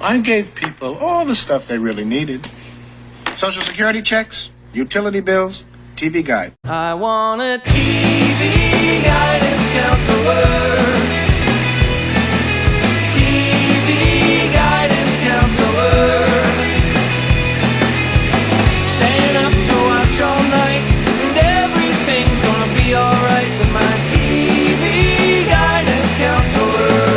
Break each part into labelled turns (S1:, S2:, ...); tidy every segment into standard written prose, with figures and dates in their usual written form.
S1: I gave people all the stuff they really needed. Social security checks, utility bills, TV guide.
S2: I want a TV guidance counselor. TV guidance counselor. Staying up to watch all night, and everything's gonna be alright with my TV guidance counselor.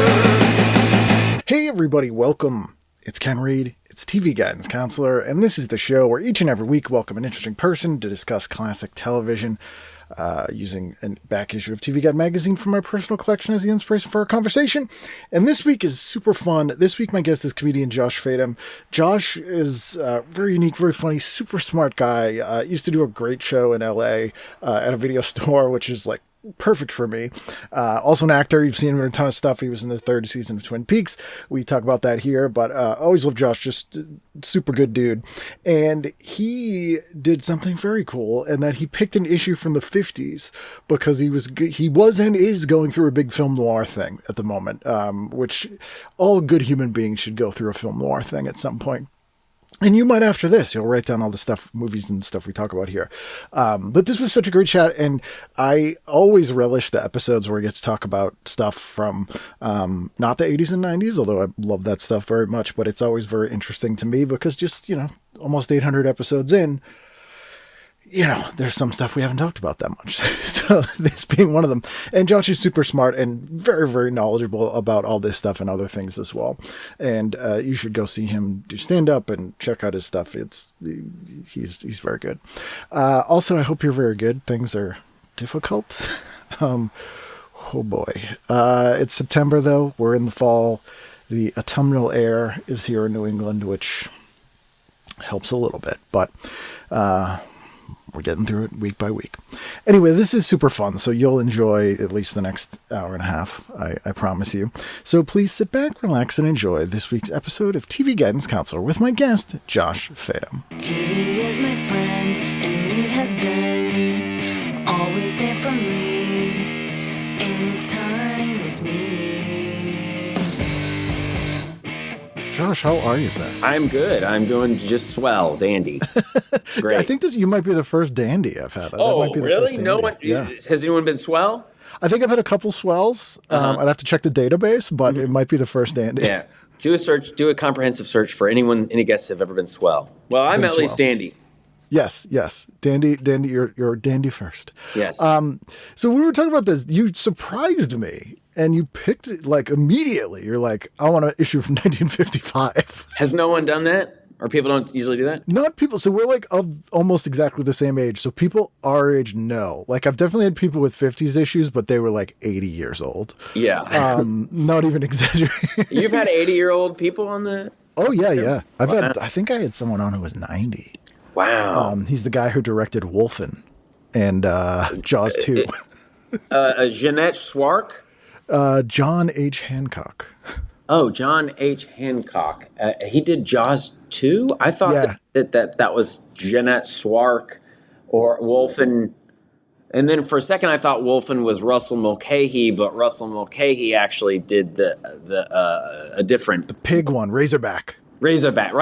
S3: Hey everybody, welcome. It's Ken Reed, it's TV Guidance Counselor, and this is the show where each and every week welcome an interesting person to discuss classic television using a back issue of TV Guide magazine from my personal collection as the inspiration for our conversation. And this week is super fun. This week my guest is comedian Josh Fadem. Josh is very unique, very funny, super smart guy. Used to do a great show in LA at a video store, which is like perfect for me. Also an actor. You've seen him in a ton of stuff. He was in the third season of Twin Peaks. We talk about that here, but always love Josh. Just super good dude. And he did something very cool in that he picked an issue from the 50s because he was and is going through a big film noir thing at the moment, which all good human beings should go through a film noir thing at some point. And you might after this, you'll write down all the stuff, movies and stuff we talk about here. But this was such a great chat. And I always relish the episodes where we get to talk about stuff from not the 80s and 90s, although I love that stuff very much. But it's always very interesting to me because just, almost 800 episodes in, there's some stuff we haven't talked about that much. So this being one of them. And Josh is super smart and very, very knowledgeable about all this stuff and other things as well. And you should go see him do stand-up and check out his stuff. He's very good. Also, I hope you're very good. Things are difficult. Oh boy. It's September though. We're in the fall. The autumnal air is here in New England, which helps a little bit. But we're getting through it week by week. Anyway, this is super fun, so you'll enjoy at least the next hour and a half, I promise you. So please sit back, relax, and enjoy this week's episode of TV Guidance Counselor with my guest, Josh Fadem.
S4: TV is my friend, and it has been always there for me in time of need.
S3: Josh, how are you, sir?
S5: I'm good. I'm doing just swell, dandy. Great.
S3: Yeah, I think you might be the first dandy I've had.
S5: Oh,
S3: might be the
S5: really?
S3: First
S5: No
S3: dandy.
S5: one?
S3: Yeah.
S5: Has anyone been swell?
S3: I think I've had a couple swells. I'd have to check the database, but it might be the first dandy.
S5: Yeah. Do a search. Do a comprehensive search for any guests have ever been swell. Well, I'm at least dandy.
S3: Yes. Dandy, you're dandy first.
S5: Yes.
S3: So we were talking about this. You surprised me, and you picked it like immediately. You're like, I want an issue from 1955.
S5: Has no one done that? Or people don't usually do that?
S3: Not people. So we're like of almost exactly the same age. So people our age know. Like I've definitely had people with 50s issues, but they were like 80 years old.
S5: Yeah.
S3: Not even exaggerating.
S5: You've had 80-year-old people on the...
S3: Oh, yeah. I think I had someone on who was 90.
S5: Wow.
S3: He's the guy who directed Wolfen and Jaws 2.
S5: Jeanette Swark?
S3: John H. Hancock.
S5: Oh, John H. Hancock. He did Jaws 2? I thought that was Jeanette Swark or Wolfen. And then for a second I thought Wolfen was Russell Mulcahy, but Russell Mulcahy actually did a different...
S3: The pig one, Razorback.
S5: Razorback.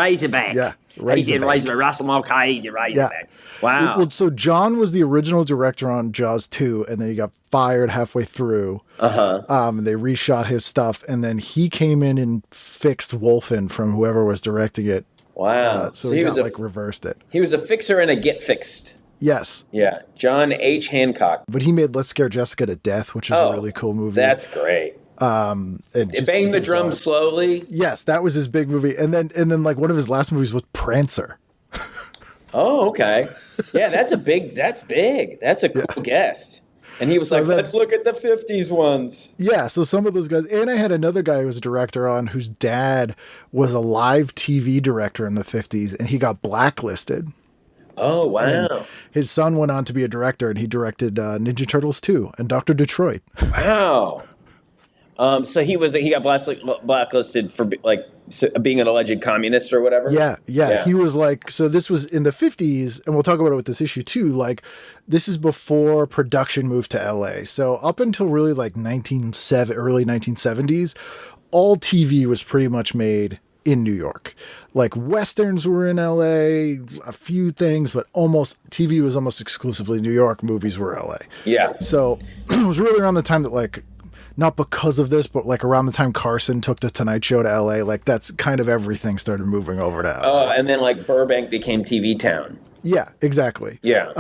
S3: Yeah.
S5: He did Razorback. Russell Mulcahy did Razorback. Yeah. Wow.
S3: Well, so John was the original director on Jaws 2, and then he got fired halfway through. And they reshot his stuff, and then he came in and fixed Wolfen from whoever was directing it.
S5: Wow.
S3: So he got, reversed it.
S5: He was a fixer and a get fixed.
S3: Yes.
S5: Yeah. John H. Hancock.
S3: But he made Let's Scare Jessica to Death, which is a really cool movie.
S5: That's great.
S3: Bang
S5: the Drum Slowly.
S3: Yes, that was his big movie. And then like one of his last movies was Prancer.
S5: Oh, okay. Yeah, that's big. That's a cool guest. And he was like, let's look at the 50s ones.
S3: Yeah, so some of those guys. And I had another guy who was a director on whose dad was a live TV director in the 50s, and he got blacklisted.
S5: Oh, wow.
S3: And his son went on to be a director, and he directed Ninja Turtles 2 and Dr. Detroit.
S5: Wow. So he got blacklisted for being an alleged communist or whatever.
S3: Yeah. He was like, so this was in the 50s, and we'll talk about it with this issue too. Like, this is before production moved to LA. So up until really like early 1970s, all TV was pretty much made in New York. Like Westerns were in LA, a few things, but TV was almost exclusively New York. Movies were LA.
S5: Yeah.
S3: So it was really around the time that, like, not because of this, but like around the time Carson took the Tonight Show to LA, like that's kind of everything started moving over to LA.
S5: Oh, and then like Burbank became TV town.
S3: Yeah, exactly.
S5: Yeah.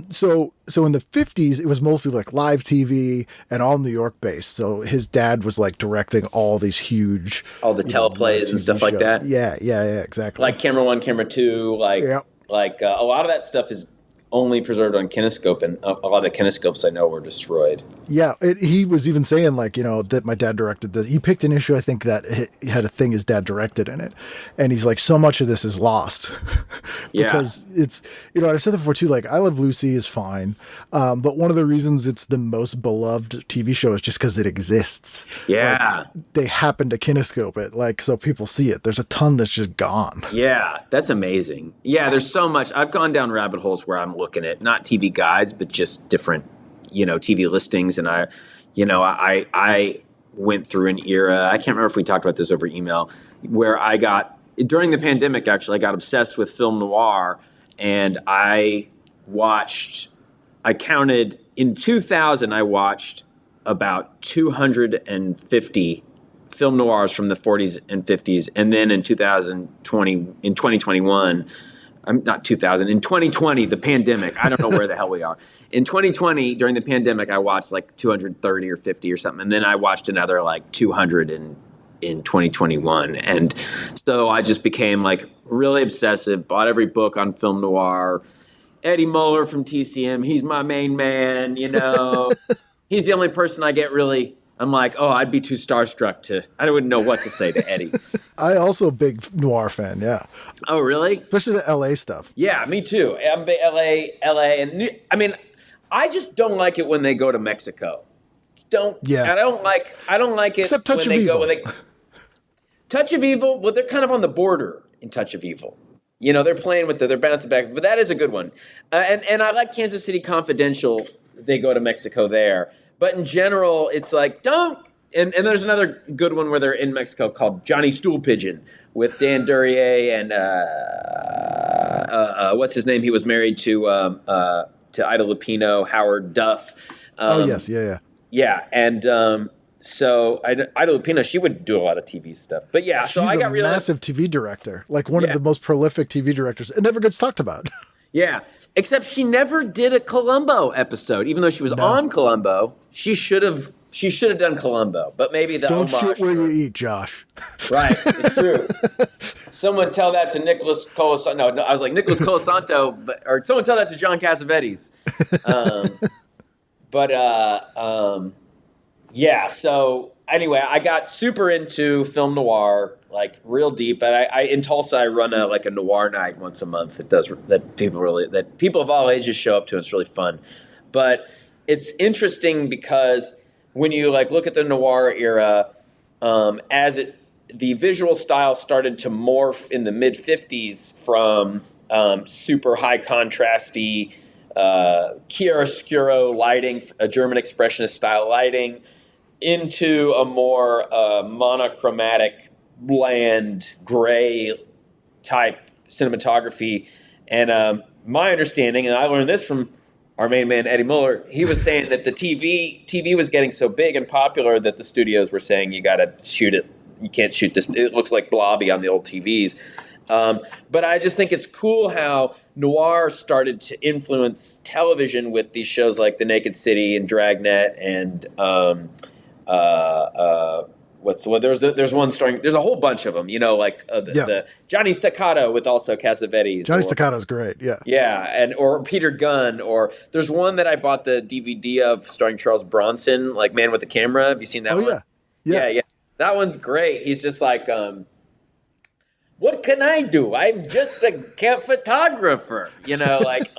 S3: So in the 50s, it was mostly like live TV and all New York based. So his dad was like directing all these huge,
S5: all the teleplays and stuff
S3: shows.
S5: like that.
S3: Yeah, exactly.
S5: Like Camera One, Camera Two, like a lot of that stuff is only preserved on Kinescope, and a lot of the Kinescopes I know were destroyed.
S3: Yeah, he was even saying, like, you know, that my dad directed this. He picked an issue, I think, that had a thing his dad directed in it. And he's like, so much of this is lost. Because it's, you know, I've said that before too, like, I Love Lucy is fine. But one of the reasons it's the most beloved TV show is just because it exists.
S5: Yeah.
S3: Like, they happen to Kinescope it, like, so people see it. There's a ton that's just gone.
S5: Yeah, that's amazing. Yeah, there's so much. I've gone down rabbit holes where I'm looking at not TV guides, but just different, you know, TV listings. And I went through an era, I can't remember if we talked about this over email, where during the pandemic, actually, I got obsessed with film noir, and I counted, in 2000, I watched about 250 film noirs from the 40s and 50s. And then in 2021, in 2020, the pandemic, I don't know where the hell we are. In 2020, during the pandemic, I watched like 230 or 50 or something. And then I watched another like 200 in 2021. And so I just became like really obsessive, bought every book on film noir. Eddie Muller from TCM, he's my main man, you know. He's the only person I get really... I'm like, oh, I'd be too starstruck I wouldn't know what to say to Eddie.
S3: I also a big noir fan, yeah.
S5: Oh, really?
S3: Especially the LA stuff.
S5: Yeah, me too. I'm LA, and I mean, I just don't like it when they go to Mexico. I don't like it.
S3: Except Touch of Evil.
S5: Touch of Evil, well, they're kind of on the border in Touch of Evil. You know, they're playing with they're bouncing back, but that is a good one. And I like Kansas City Confidential. They go to Mexico there. But in general, it's like, don't. And there's another good one where they're in Mexico called Johnny Stool Pigeon with Dan Duryea and what's his name? He was married to Ida Lupino, Howard Duff.
S3: Yes. Yeah.
S5: Yeah. And so Ida Lupino, she would do a lot of TV stuff. But yeah, so I got
S3: really massive TV director, like one of the most prolific TV directors. It never gets talked about.
S5: Yeah. Except she never did a Columbo episode, even though she was on Columbo. She should have done Columbo, but maybe the
S3: don't
S5: homage.
S3: Shit where you eat, Josh.
S5: Right, it's true. Someone tell that to Nicholas Colasanto. No, I was like Nicholas Colasanto, or someone tell that to John Cassavetes. Yeah. So anyway, I got super into film noir, like real deep. And I in Tulsa, I run a noir night once a month. That people of all ages show up to. It's really fun, but it's interesting because when you like look at the noir era, the visual style started to morph in the mid '50s from super high contrasty chiaroscuro lighting, a German expressionist style lighting, into a more monochromatic, bland, gray type cinematography. And my understanding, and I learned this from our main man, Eddie Muller, he was saying that the TV was getting so big and popular that the studios were saying, you got to shoot it. You can't shoot this. It looks like blobby on the old TVs. But I just think it's cool how noir started to influence television with these shows like The Naked City and Dragnet and there's one starring, there's a whole bunch of them, you know, like the Johnny Staccato with also Cassavetes.
S3: Johnny Staccato's great, yeah.
S5: Yeah, or Peter Gunn, or there's one that I bought the DVD of starring Charles Bronson, like Man with the Camera. Have you seen that one? Yeah. That one's great. He's just like, what can I do? I'm just a camp photographer, you know, like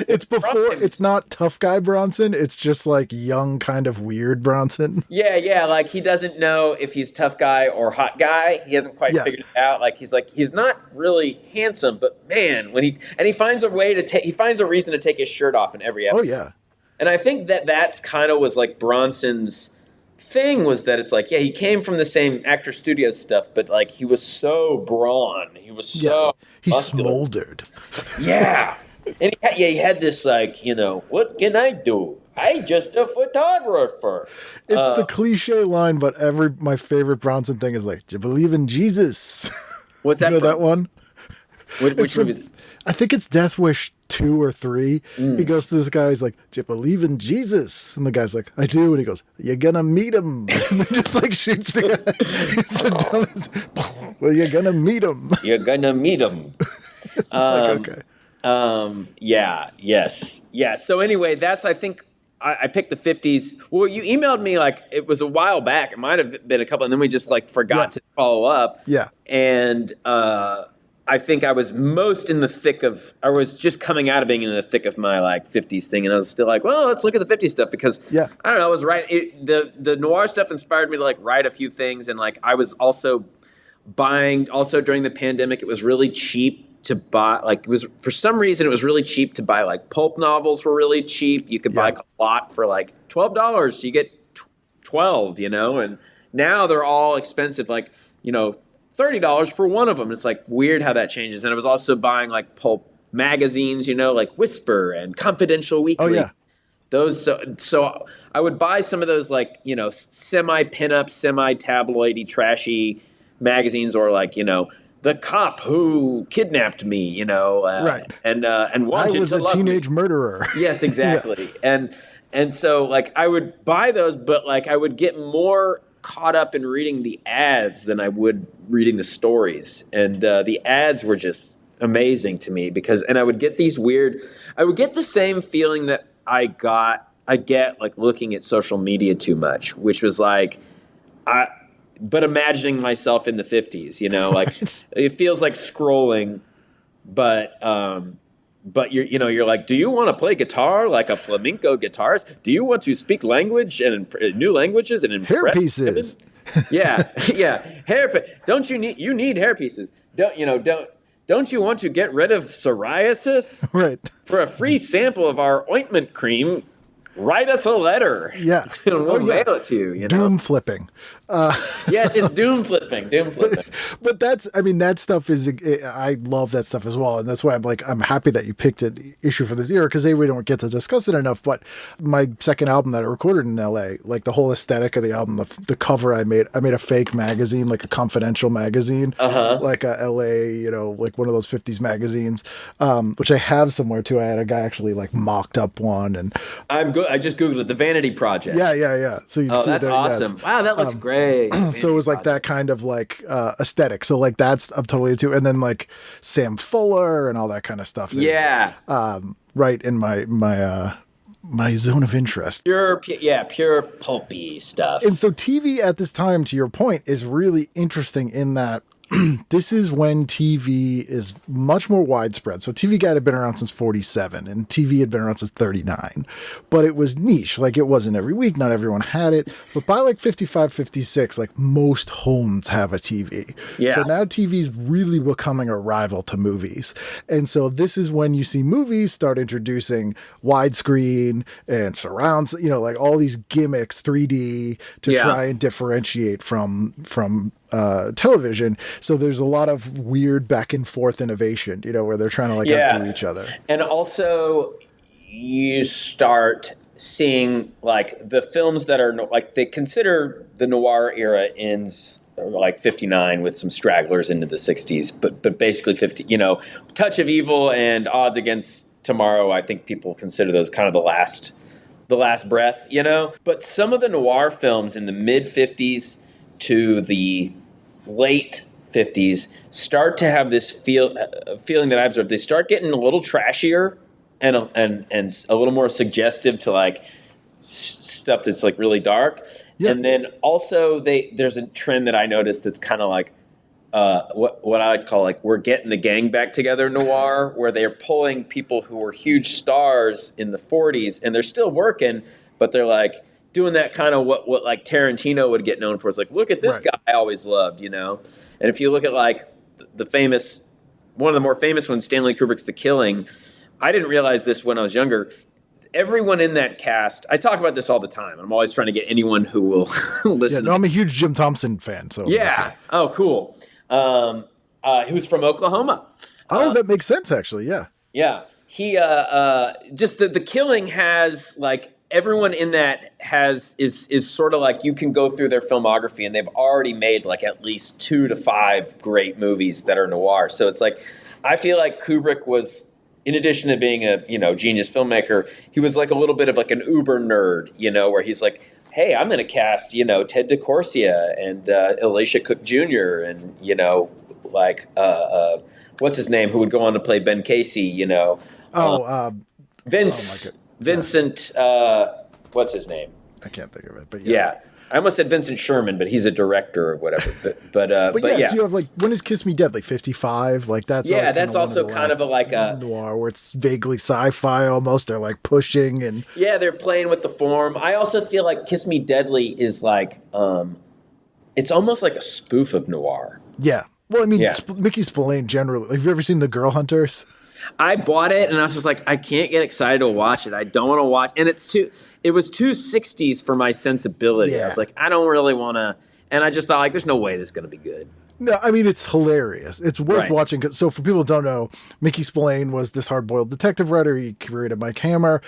S3: it's before, it's not tough guy Bronson. It's just like young, kind of weird Bronson. Yeah.
S5: Like he doesn't know if he's tough guy or hot guy. He hasn't quite figured it out. Like, he's not really handsome, but man, he finds a way he finds a reason to take his shirt off in every episode.
S3: Oh yeah.
S5: And I think that's kind of was like Bronson's thing was that it's like, yeah, he came from the same actor studio stuff, but like he was so brawn. He was so
S3: he
S5: muscular.
S3: smoldered.
S5: Yeah. And he had this like, what can I do? I just a photographer.
S3: It's the cliche line, but my favorite Bronson thing is like, do you believe in Jesus?
S5: What's that?
S3: You know that one?
S5: Which movie is it?
S3: I think it's Death Wish 2 or 3. He goes to this guy, he's like, do you believe in Jesus? And the guy's like, I do. And he goes, you're gonna meet him. And he just like shoots the guy. He's the dumbest. Well, you're gonna meet him.
S5: You're gonna meet him.
S3: It's like, okay.
S5: Yeah. So anyway, that's, I think, I picked the 50s. Well, you emailed me like it was a while back. It might have been a couple, and then we just like forgot to follow up.
S3: Yeah.
S5: And I think I was most in the thick of, I was just coming out of being in the thick of my like 50s thing, and I was still like, well, let's look at the 50s stuff because I don't know, I was right. The noir stuff inspired me to like write a few things, and like I was also buying. Also during the pandemic, it was really cheap to buy, like it was, for some reason it was really cheap to buy, like pulp novels were really cheap. You could buy a lot for like $12. You get 12, and now they're all expensive, like, $30 for one of them. It's like weird how that changes. And I was also buying like pulp magazines, like Whisper and Confidential Weekly.
S3: Oh yeah.
S5: Those, so I would buy some of those like, semi pinup, semi tabloidy, trashy magazines, or like, The Cop Who Kidnapped Me,
S3: right.
S5: And
S3: I was a teenage murderer.
S5: Yes, exactly. And so like I would buy those, but like I would get more caught up in reading the ads than I would reading the stories. And the ads were just amazing to me and I would get I would get the same feeling that I get like looking at social media too much, which was like, but imagining myself in the 50s, like it feels like scrolling, but you're like, do you want to play guitar like a flamenco guitarist? Do you want to speak language and new languages and impress
S3: hair pieces?
S5: Yeah, don't you need hair pieces? Don't you want to get rid of psoriasis?
S3: Right.
S5: For a free sample of our ointment cream, write us a letter.
S3: Yeah.
S5: We'll mail it to you,
S3: Doom flipping.
S5: Yes, it's doom flipping.
S3: But that stuff is, I love that stuff as well. And that's why I'm happy that you picked an issue for this era, because we don't get to discuss it enough. But my second album that I recorded in LA, like the whole aesthetic of the album, the cover I made a fake magazine, like a confidential magazine, like a LA, like one of those 50s magazines, which I have somewhere too. I had a guy actually like mocked up one, and
S5: I'm good. I just Googled it, the Vanity Project.
S3: Yeah. So you see
S5: that's awesome. Wow, that looks great.
S3: So it was like that kind of like aesthetic. So like that's I'm totally into. And then like Sam Fuller and all that kind of stuff is right in my zone of interest.
S5: Pure pulpy stuff.
S3: And so TV at this time, to your point, is really interesting in that this is when TV is much more widespread. So TV Guide had been around since 47 and TV had been around since 39, but it was niche. Like it wasn't every week. Not everyone had it, but by like 55, 56, like most homes have a TV.
S5: Yeah.
S3: So now TV is really becoming a rival to movies. And so this is when you see movies start introducing widescreen and surrounds, like all these gimmicks, 3D to try and differentiate from television. So there's a lot of weird back and forth innovation, where they're trying to like outdo each other.
S5: And also you start seeing like the films that are like, they consider the noir era ends like 59 with some stragglers into the 60s, but basically 50, Touch of Evil and Odds Against Tomorrow, I think people consider those kind of the last breath, But some of the noir films in the mid 50s to the late 50s start to have this feeling that I observed. They start getting a little trashier and a little more suggestive to like stuff that's like really dark. Yeah. And then also there's a trend that I noticed that's kind of like what I would call like we're getting the gang back together noir, where they're pulling people who were huge stars in the 40s and they're still working, but they're like doing that kind of what like Tarantino would get known for. It's like, look at this guy I always loved, And if you look at like one of the more famous ones, Stanley Kubrick's The Killing, I didn't realize this when I was younger. everyone in that cast, I talk about this all the time. I'm always trying to get anyone who will listen.
S3: Yeah, no, I'm a huge Jim Thompson fan. So
S5: yeah. Oh, cool. He was from Oklahoma.
S3: Oh, that makes sense, actually. Yeah.
S5: Yeah. He just the Killing has like everyone in that is sort of like you can go through their filmography and they've already made like at least 2 to 5 great movies that are noir. So it's like I feel like Kubrick was, in addition to being a genius filmmaker, he was like a little bit of like an uber nerd, where he's like, hey, I'm going to cast Ted DeCorsia and Elisha Cook Jr. and what's his name who would go on to play Ben Casey, Vincent, what's his name?
S3: I can't think of it, but
S5: yeah. I almost said Vincent Sherman, but he's a director or whatever. But yeah.
S3: So you have like, when is Kiss Me Dead? Like 55? Like that's
S5: also kind of like a
S3: noir where it's vaguely sci-fi almost. They're like pushing and
S5: they're playing with the form. I also feel like Kiss Me Deadly is like it's almost like a spoof of noir.
S3: Yeah. Well, I mean, Micky Spillane generally. Have you ever seen The Girl Hunters?
S5: I bought it and I was just like, I can't get excited to watch it. I don't want to watch, and it was too 60s for my sensibility. Yeah. I was like, I don't really want to, and I just thought like, there's no way this is going to be good.
S3: No, I mean, it's hilarious. It's worth watching. So for people who don't know, Micky Spillane was this hard-boiled detective writer. He created Mike Hammer.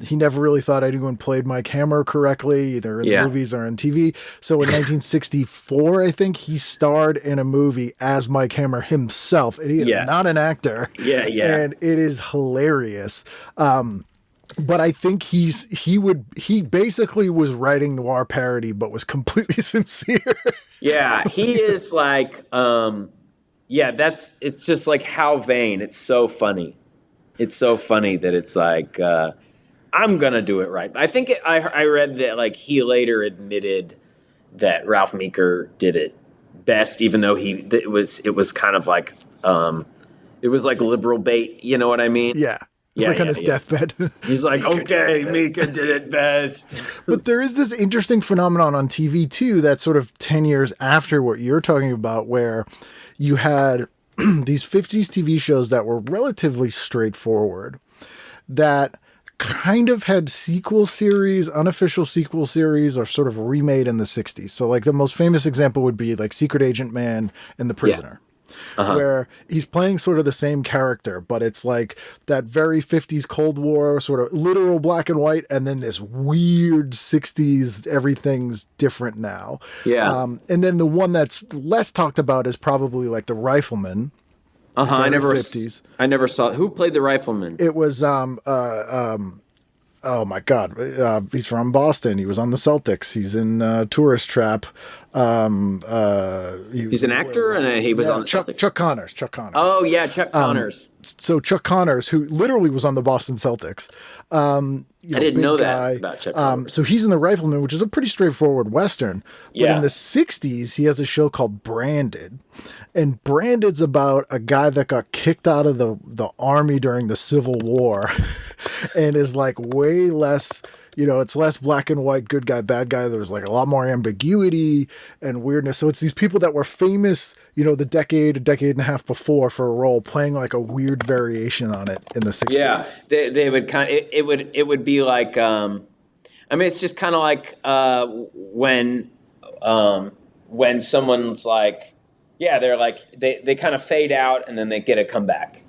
S3: He never really thought anyone played Mike Hammer correctly, either in the movies or on TV. So in 1964, I think, he starred in a movie as Mike Hammer himself. And he is not an actor.
S5: Yeah.
S3: And it is hilarious. But I think he basically was writing noir parody, but was completely sincere.
S5: Yeah, he is like, it's just like how vain. It's so funny. It's so funny that it's like, I'm going to do it right. I think I read that like he later admitted that Ralph Meeker did it best, even though it was kind of like, it was like liberal bait. You know what I mean?
S3: Yeah. It's like on his deathbed.
S5: He's like, okay, Mika did it best.
S3: But there is this interesting phenomenon on TV, too, that's sort of 10 years after what you're talking about, where you had these 50s TV shows that were relatively straightforward, that kind of had sequel series, unofficial sequel series, or sort of remade in the 60s. So, like, the most famous example would be, like, Secret Agent Man and The Prisoner. Where he's playing sort of the same character, but it's like that very 50s Cold War sort of literal black and white, and then this weird 60s everything's different now.
S5: Yeah.
S3: And then the one that's less talked about is probably like The Rifleman.
S5: I never saw. Who played The Rifleman?
S3: It was oh my God, he's from Boston. He was on the Celtics. He's in Tourist Trap.
S5: He's an actor, and he was on the Celtics.
S3: Chuck Connors.
S5: Oh yeah, Chuck Connors.
S3: So Chuck Connors, who literally was on the Boston Celtics. I
S5: didn't know that about Chuck Connors.
S3: So he's in The Rifleman, which is a pretty straightforward Western. But in the 60s, he has a show called Branded. And Branded's about a guy that got kicked out of the army during the Civil War and is like way less, it's less black and white, good guy, bad guy. There's like a lot more ambiguity and weirdness. So it's these people that were famous, a decade and a half before for a role, playing like a weird variation on it in the 60s.
S5: Yeah, they would it would be like, it's just kind of like when someone's like, they're like, they kind of fade out and then they get a comeback,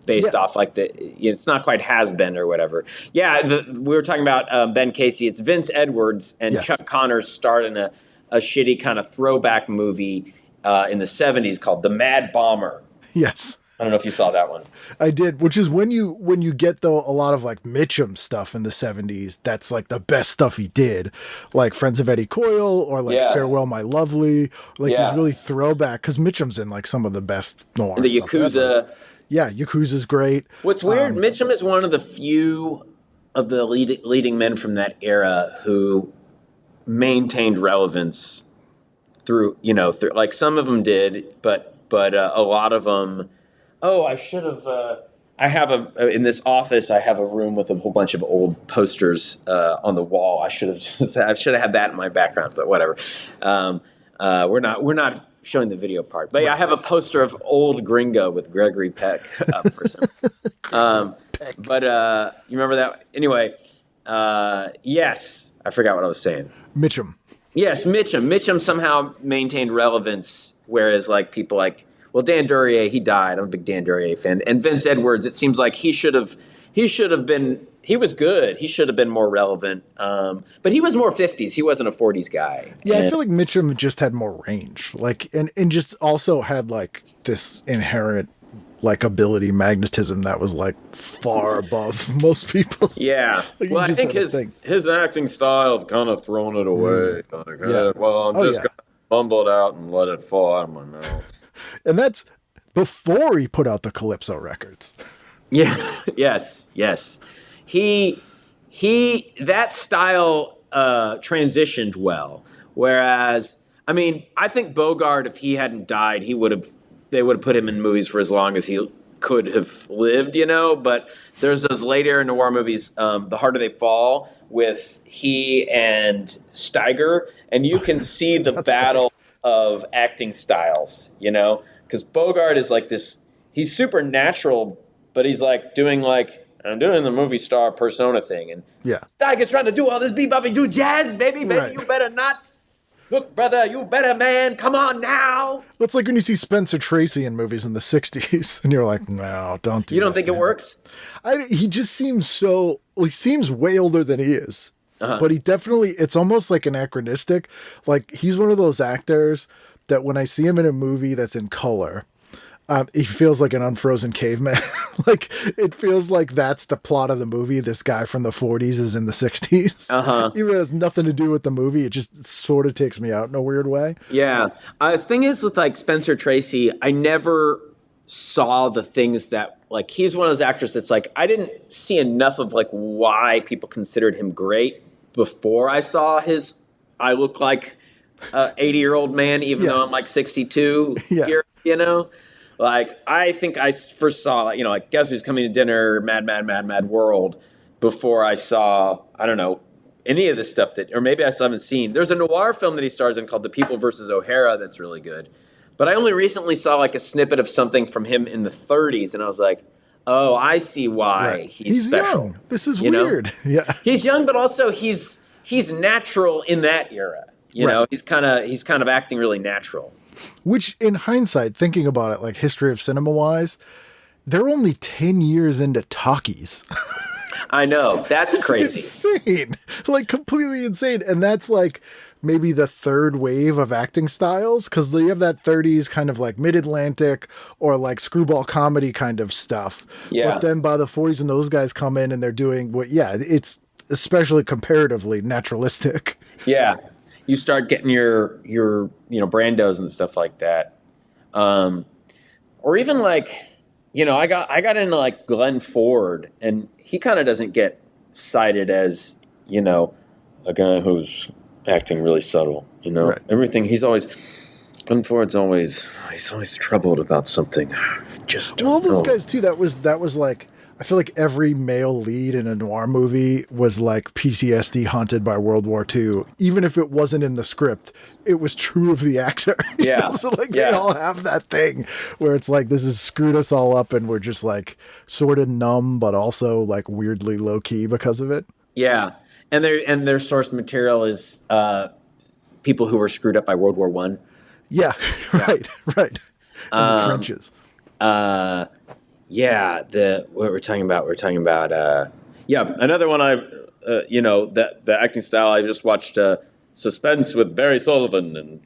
S5: based off like it's not quite has-been or whatever. Yeah, we were talking about Ben Casey. It's Vince Edwards and Chuck Connors starred in a shitty kind of throwback movie in the 70s called The Mad Bomber.
S3: Yes.
S5: I don't know if you saw that one.
S3: I did, which is when you get, though, a lot of like Mitchum stuff in the 70s. That's like the best stuff he did, like Friends of Eddie Coyle or like Farewell My Lovely, like these really throwback, because Mitchum's in like some of the best noir
S5: and the
S3: stuff
S5: Yakuza.
S3: Ever. Yeah, Yakuza's great.
S5: What's weird, Mitchum is one of the few of the leading men from that era who maintained relevance through like some of them did, but a lot of them. Oh, I should have. I have in this office. I have a room with a whole bunch of old posters on the wall. I should have had that in my background, but whatever. We're not showing the video part, but I have a poster of Old Gringo with Gregory Peck up for some.
S3: Peck.
S5: But you remember that? Anyway, yes. I forgot what I was saying.
S3: Mitchum.
S5: Yes, Mitchum. Mitchum somehow maintained relevance, whereas like people like, well, Dan Duryea, he died. I'm a big Dan Duryea fan. And Vince Edwards, it seems like he should have been, he was good. He should have been more relevant. But he was more 50s. He wasn't a 40s guy.
S3: Yeah, I feel like Mitchum just had more range. Like, and just also had like this inherent like ability, magnetism that was like far above most people.
S5: Yeah.
S3: Like,
S5: well, I think his acting style kind of thrown it away.
S3: Yeah.
S5: Well, I'm just going to mumble it out and let it fall out of my mouth.
S3: And that's before he put out the Calypso records.
S5: Yeah. Yes. He that style transitioned well. Whereas, I mean, I think Bogart, if he hadn't died, they would have put him in movies for as long as he could have lived, you know. But there's those later noir movies, The Harder They Fall, with he and Steiger, and you can see the battle of acting styles, you know, because Bogart is like this. He's supernatural, but he's like doing like, I'm doing the movie star persona thing, and Steiger's trying to do all this bebop and do jazz, baby, right. You better not. Look, brother, you better, man. Come on now.
S3: It's like when you see Spencer Tracy in movies in the 60s, and you're like, no, don't do that.
S5: You don't think it works?
S3: He just seems he seems way older than he is. But he definitely, it's almost like anachronistic. Like, he's one of those actors that when I see him in a movie that's in color, he feels like an unfrozen caveman. Like, it feels like that's the plot of the movie. This guy from the 40s is in the 60s. Even if it has nothing to do with the movie, it just sort of takes me out in a weird way.
S5: Yeah. The thing is with, like, Spencer Tracy, I never saw the things that, like, he's one of those actors that's like, I didn't see enough of, like, why people considered him great before I saw I look like an 80-year-old man, even though I'm, like, 62 here, you know? Like, I think I first saw, you know, like, Guess Who's Coming to Dinner, Mad, Mad, Mad, Mad World, before I saw, I don't know, any of this stuff or maybe I still haven't seen. There's a noir film that he stars in called The People vs. O'Hara that's really good. But I only recently saw, like, a snippet of something from him in the 30s, and I was like, oh, I see why he's special.
S3: Young. This is weird. Yeah.
S5: He's young, but also he's natural in that era. You know, he's kind of acting really natural.
S3: Which, in hindsight, thinking about it, like history of cinema wise, they're only 10 years into talkies.
S5: I know. That's crazy.
S3: Insane. Like, completely insane. And that's like maybe the third wave of acting styles, because you have that 30s kind of like mid-Atlantic or like screwball comedy kind of stuff. Yeah. But then by the 40s, when those guys come in and they're doing it's especially comparatively naturalistic.
S5: Yeah. You start getting your Brandos and stuff like that, or even like, you know, I got into like Glenn Ford, and he kind of doesn't get cited as, you know, a guy who's acting really subtle. You know, everything Glenn Ford's always troubled about something. Just don't
S3: all those
S5: know.
S3: Guys too. That was like. I feel like every male lead in a noir movie was like PTSD haunted by World War II. Even if it wasn't in the script, it was true of the actor.
S5: Yeah.
S3: So like they all have that thing where it's like, this has screwed us all up and we're just like sort of numb, but also like weirdly low key because of it.
S5: Yeah. And their source material is people who were screwed up by World War I.
S3: Yeah. Right. In the trenches.
S5: Yeah, what we're talking about. Another one the acting style. I just watched Suspense with Barry Sullivan, and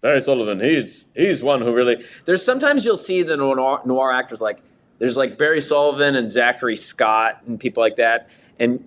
S5: Barry Sullivan, he's one who really. There's sometimes you'll see the noir actors like there's like Barry Sullivan and Zachary Scott and people like that, and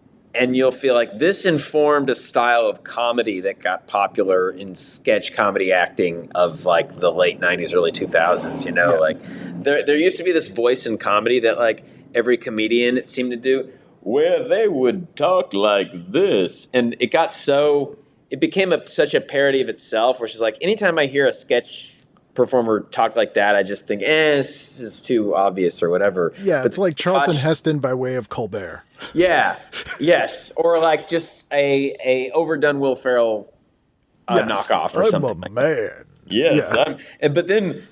S5: you'll feel like this informed a style of comedy that got popular in sketch comedy acting of like the late 90s, early 2000s, you know, like there used to be this voice in comedy that like every comedian it seemed to do where they would talk like this. And it became such a parody of itself, where she's like, anytime I hear a sketch performer talk like that, I just think, this is too obvious or whatever.
S3: Yeah, but it's like Charlton Heston by way of Colbert.
S5: Yeah, yes. Or like just a overdone Will Ferrell knockoff or something.
S3: I'm a man.
S5: Yes. Yeah. But then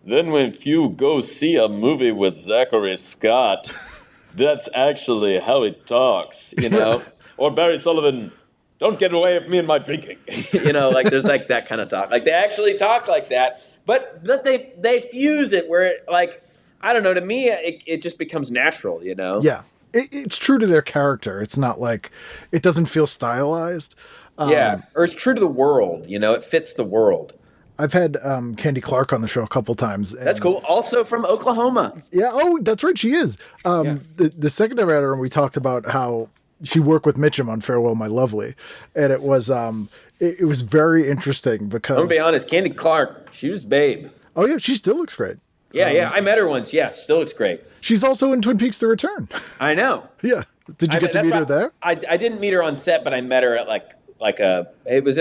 S5: if you go see a movie with Zachary Scott, that's actually how he talks, you know? Or Barry Sullivan, don't get away with me and my drinking. You know, like there's like that kind of talk. Like they actually talk like that, but they fuse it where it, like, I don't know, to me, it just becomes natural, you know?
S3: Yeah. It's true to their character. It's not like, it doesn't feel stylized.
S5: Yeah, or it's true to the world, you know? It fits the world.
S3: I've had Candy Clark on the show a couple times.
S5: That's cool. Also from Oklahoma.
S3: Yeah. Oh, that's right. She is. The second time I had her, we talked about how she worked with Mitchum on Farewell, My Lovely. And it was it was very interesting because...
S5: I'm going to be honest. Candy Clark, she was babe.
S3: Oh, yeah. She still looks great.
S5: Yeah. I met her once. Yeah, still looks great.
S3: She's also in Twin Peaks: The Return.
S5: I know.
S3: Yeah. Did you get to meet her there?
S5: I didn't meet her on set, but I met her at it was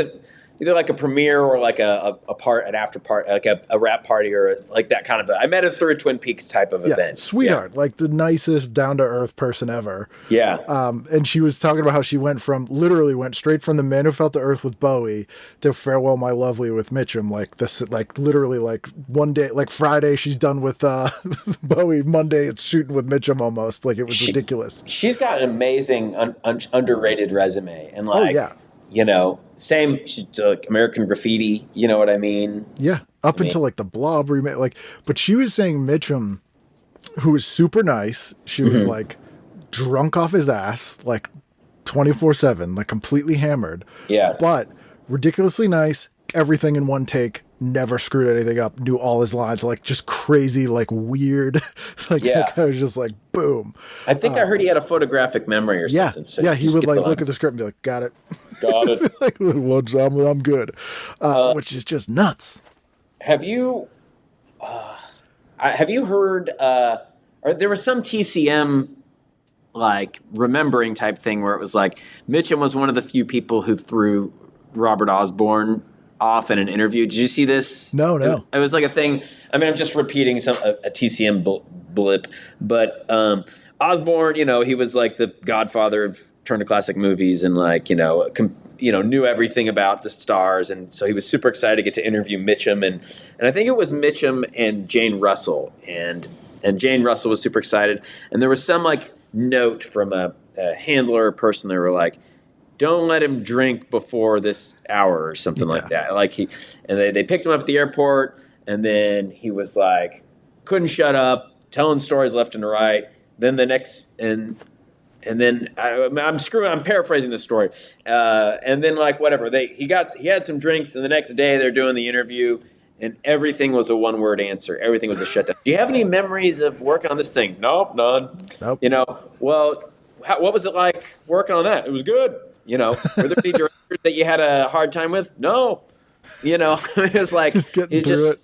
S5: either like a premiere or like an after party, like a rap party or like that kind of. I met her through a Twin Peaks type of event.
S3: Sweetheart, like the nicest, down to earth person ever.
S5: Yeah.
S3: And she was talking about how she went straight from The Man Who Fell to Earth with Bowie to Farewell, My Lovely with Mitchum. Like this, like literally, like one day, like Friday, she's done with Bowie. Monday, it's shooting with Mitchum almost. Like it was ridiculous.
S5: She's got an amazing, underrated resume, and like, you know, same. She's like American Graffiti. You know what I mean?
S3: Yeah. Until like the Blob remake, like, but she was saying Mitchum, who was super nice. She was like drunk off his ass, like 24/7, like completely hammered.
S5: Yeah.
S3: But ridiculously nice. Everything in one take. Never screwed anything up. Knew all his lines. Like just crazy, like weird. Like that guy was just like boom.
S5: I think I heard he had a photographic memory or something. So
S3: he would like look at the script and be like, "Got it,
S5: got it."
S3: Like, I'm good. Which is just nuts.
S5: Have you heard? Or there was some TCM like remembering type thing where it was like Mitchum was one of the few people who threw Robert Osborne off in an interview. Did you see this?
S3: No.
S5: It was like a thing. I mean, I'm just repeating a TCM blip, but Osborne, you know, he was like the godfather of Turner Classic Movies, and like, you know, knew everything about the stars, and so he was super excited to get to interview Mitchum, and I think it was Mitchum and Jane Russell, and Jane Russell was super excited, and there was some like note from a handler or person. They were like, don't let him drink before this hour or something like that. Like they picked him up at the airport, and then he was like, couldn't shut up, telling stories left and right. Then the next, and then I'm paraphrasing the story. And then like whatever, he had some drinks, and the next day they're doing the interview, and everything was a one-word answer. Everything was a shutdown. Do you have any memories of working on this thing? Nope, none. Nope. You know, well, what was it like working on that? It was good. You know, were there any directors that you had a hard time with? No. You know, it was like
S3: just getting through it.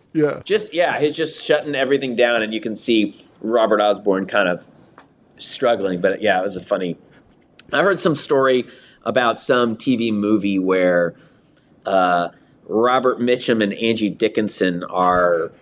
S3: Yeah.
S5: He's just shutting everything down, and you can see Robert Osborne kind of struggling. But yeah, it was I heard some story about some TV movie where Robert Mitchum and Angie Dickinson are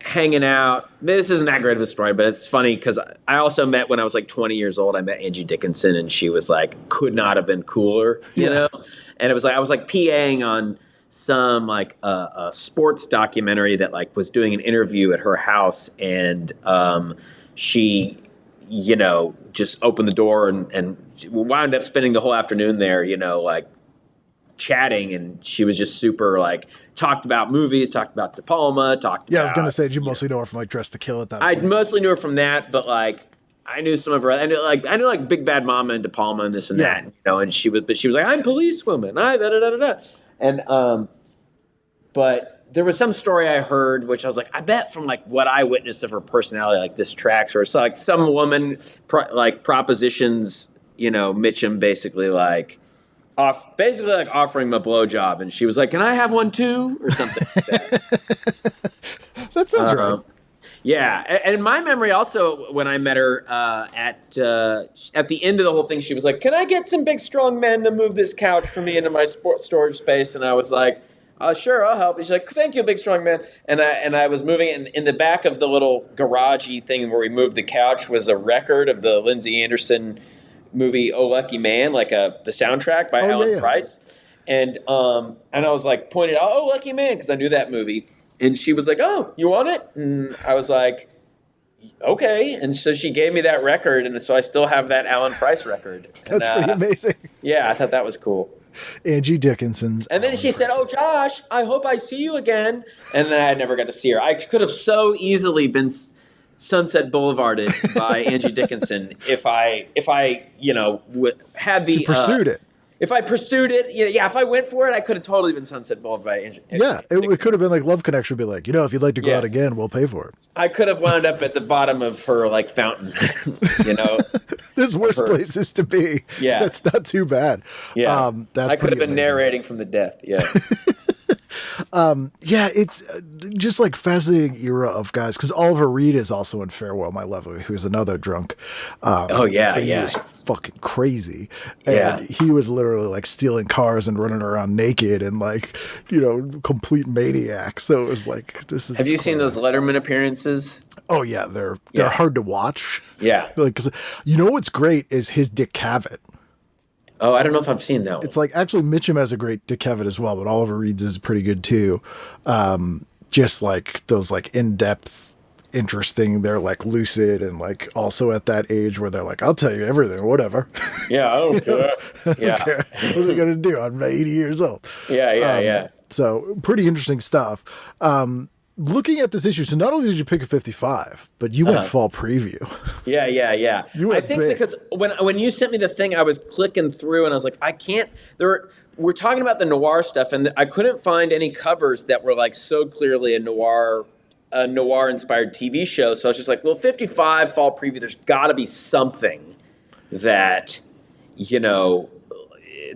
S5: hanging out. This isn't that great of a story, but it's funny because I also met when I was like 20 years old. I met Angie Dickinson, and she was like, could not have been cooler, you know? And it was like, I was like PAing on some like a sports documentary that like was doing an interview at her house, and she, you know, just opened the door and wound up spending the whole afternoon there, you know, like chatting, and she was just super like talked about movies, talked about De Palma, talked about...
S3: I was going to say, did you mostly know her from like Dressed to Kill at that point?
S5: I mostly knew her from that, but like I knew some of her, I knew like Big Bad Mama and De Palma and this and that, you know, and she was like, I'm policewoman, and but there was some story I heard, which I was like, I bet from like what I witnessed of her personality, like this tracks, or it's like some woman propositions, you know, Mitchum basically like offering him a blowjob, and she was like, "Can I have one too?" or something like that.
S3: That sounds right.
S5: Yeah, and in my memory also, when I met her at the end of the whole thing, she was like, "Can I get some big strong men to move this couch for me into my storage space?" And I was like, "Sure, I'll help." And she's like, "Thank you, big strong man." And I was moving it, and in the back of the little garage-y thing where we moved the couch was a record of the Lindsay Anderson movie "Oh Lucky Man," like the soundtrack by Alan Price, and I was like pointed out, "Oh Lucky Man," because I knew that movie, and she was like, "Oh, you want it?" And I was like, okay. And so she gave me that record, and so I still have that Alan Price record.
S3: That's pretty amazing.
S5: Yeah, I thought that was cool.
S3: Angie Dickinson's.
S5: And then
S3: Alan
S5: she said, "Oh, Josh, I hope I see you again." And then I never got to see her. I could have so easily been Sunset Boulevarded by Angie Dickinson if I had the
S3: pursued it.
S5: If I pursued it, if I went for it, I could have totally been Sunset Boulevard by Angie.
S3: It could have been like Love Connection would be like, if you'd like to go out again, we'll pay for it.
S5: I could have wound up at the bottom of her like fountain,
S3: There's worse places to be.
S5: Yeah.
S3: That's not too bad.
S5: Yeah. I could have been
S3: amazing.
S5: narrating from the death. Yeah.
S3: It's just like fascinating era of guys, because Oliver Reed is also in Farewell, My Lovely, who's another drunk.
S5: He
S3: was fucking crazy. And he was literally like stealing cars and running around naked and like, complete maniac. So it was like, this is.
S5: Have you seen those Letterman appearances?
S3: Oh yeah, they're hard to watch.
S5: Yeah.
S3: Like, 'cause what's great is his Dick Cavett.
S5: Oh, I don't know if I've seen that one.
S3: It's like, actually, Mitchum has a great Dick Cavett as well, but Oliver Reed's is pretty good too. Just like those like in-depth, interesting, they're like lucid and like also at that age where they're like, I'll tell you everything, whatever.
S5: Yeah, I don't care.
S3: I don't care. What are they going to do? I'm 80 years old.
S5: Yeah.
S3: So pretty interesting stuff. Looking at this issue, so not only did you pick a 55, but you went fall preview.
S5: Yeah.
S3: You went
S5: I think
S3: big.
S5: because when you sent me the thing, I was clicking through and I was like, I can't. We're talking about the noir stuff, and I couldn't find any covers that were like so clearly a noir inspired TV show. So I was just like, well, 55 fall preview. There's got to be something that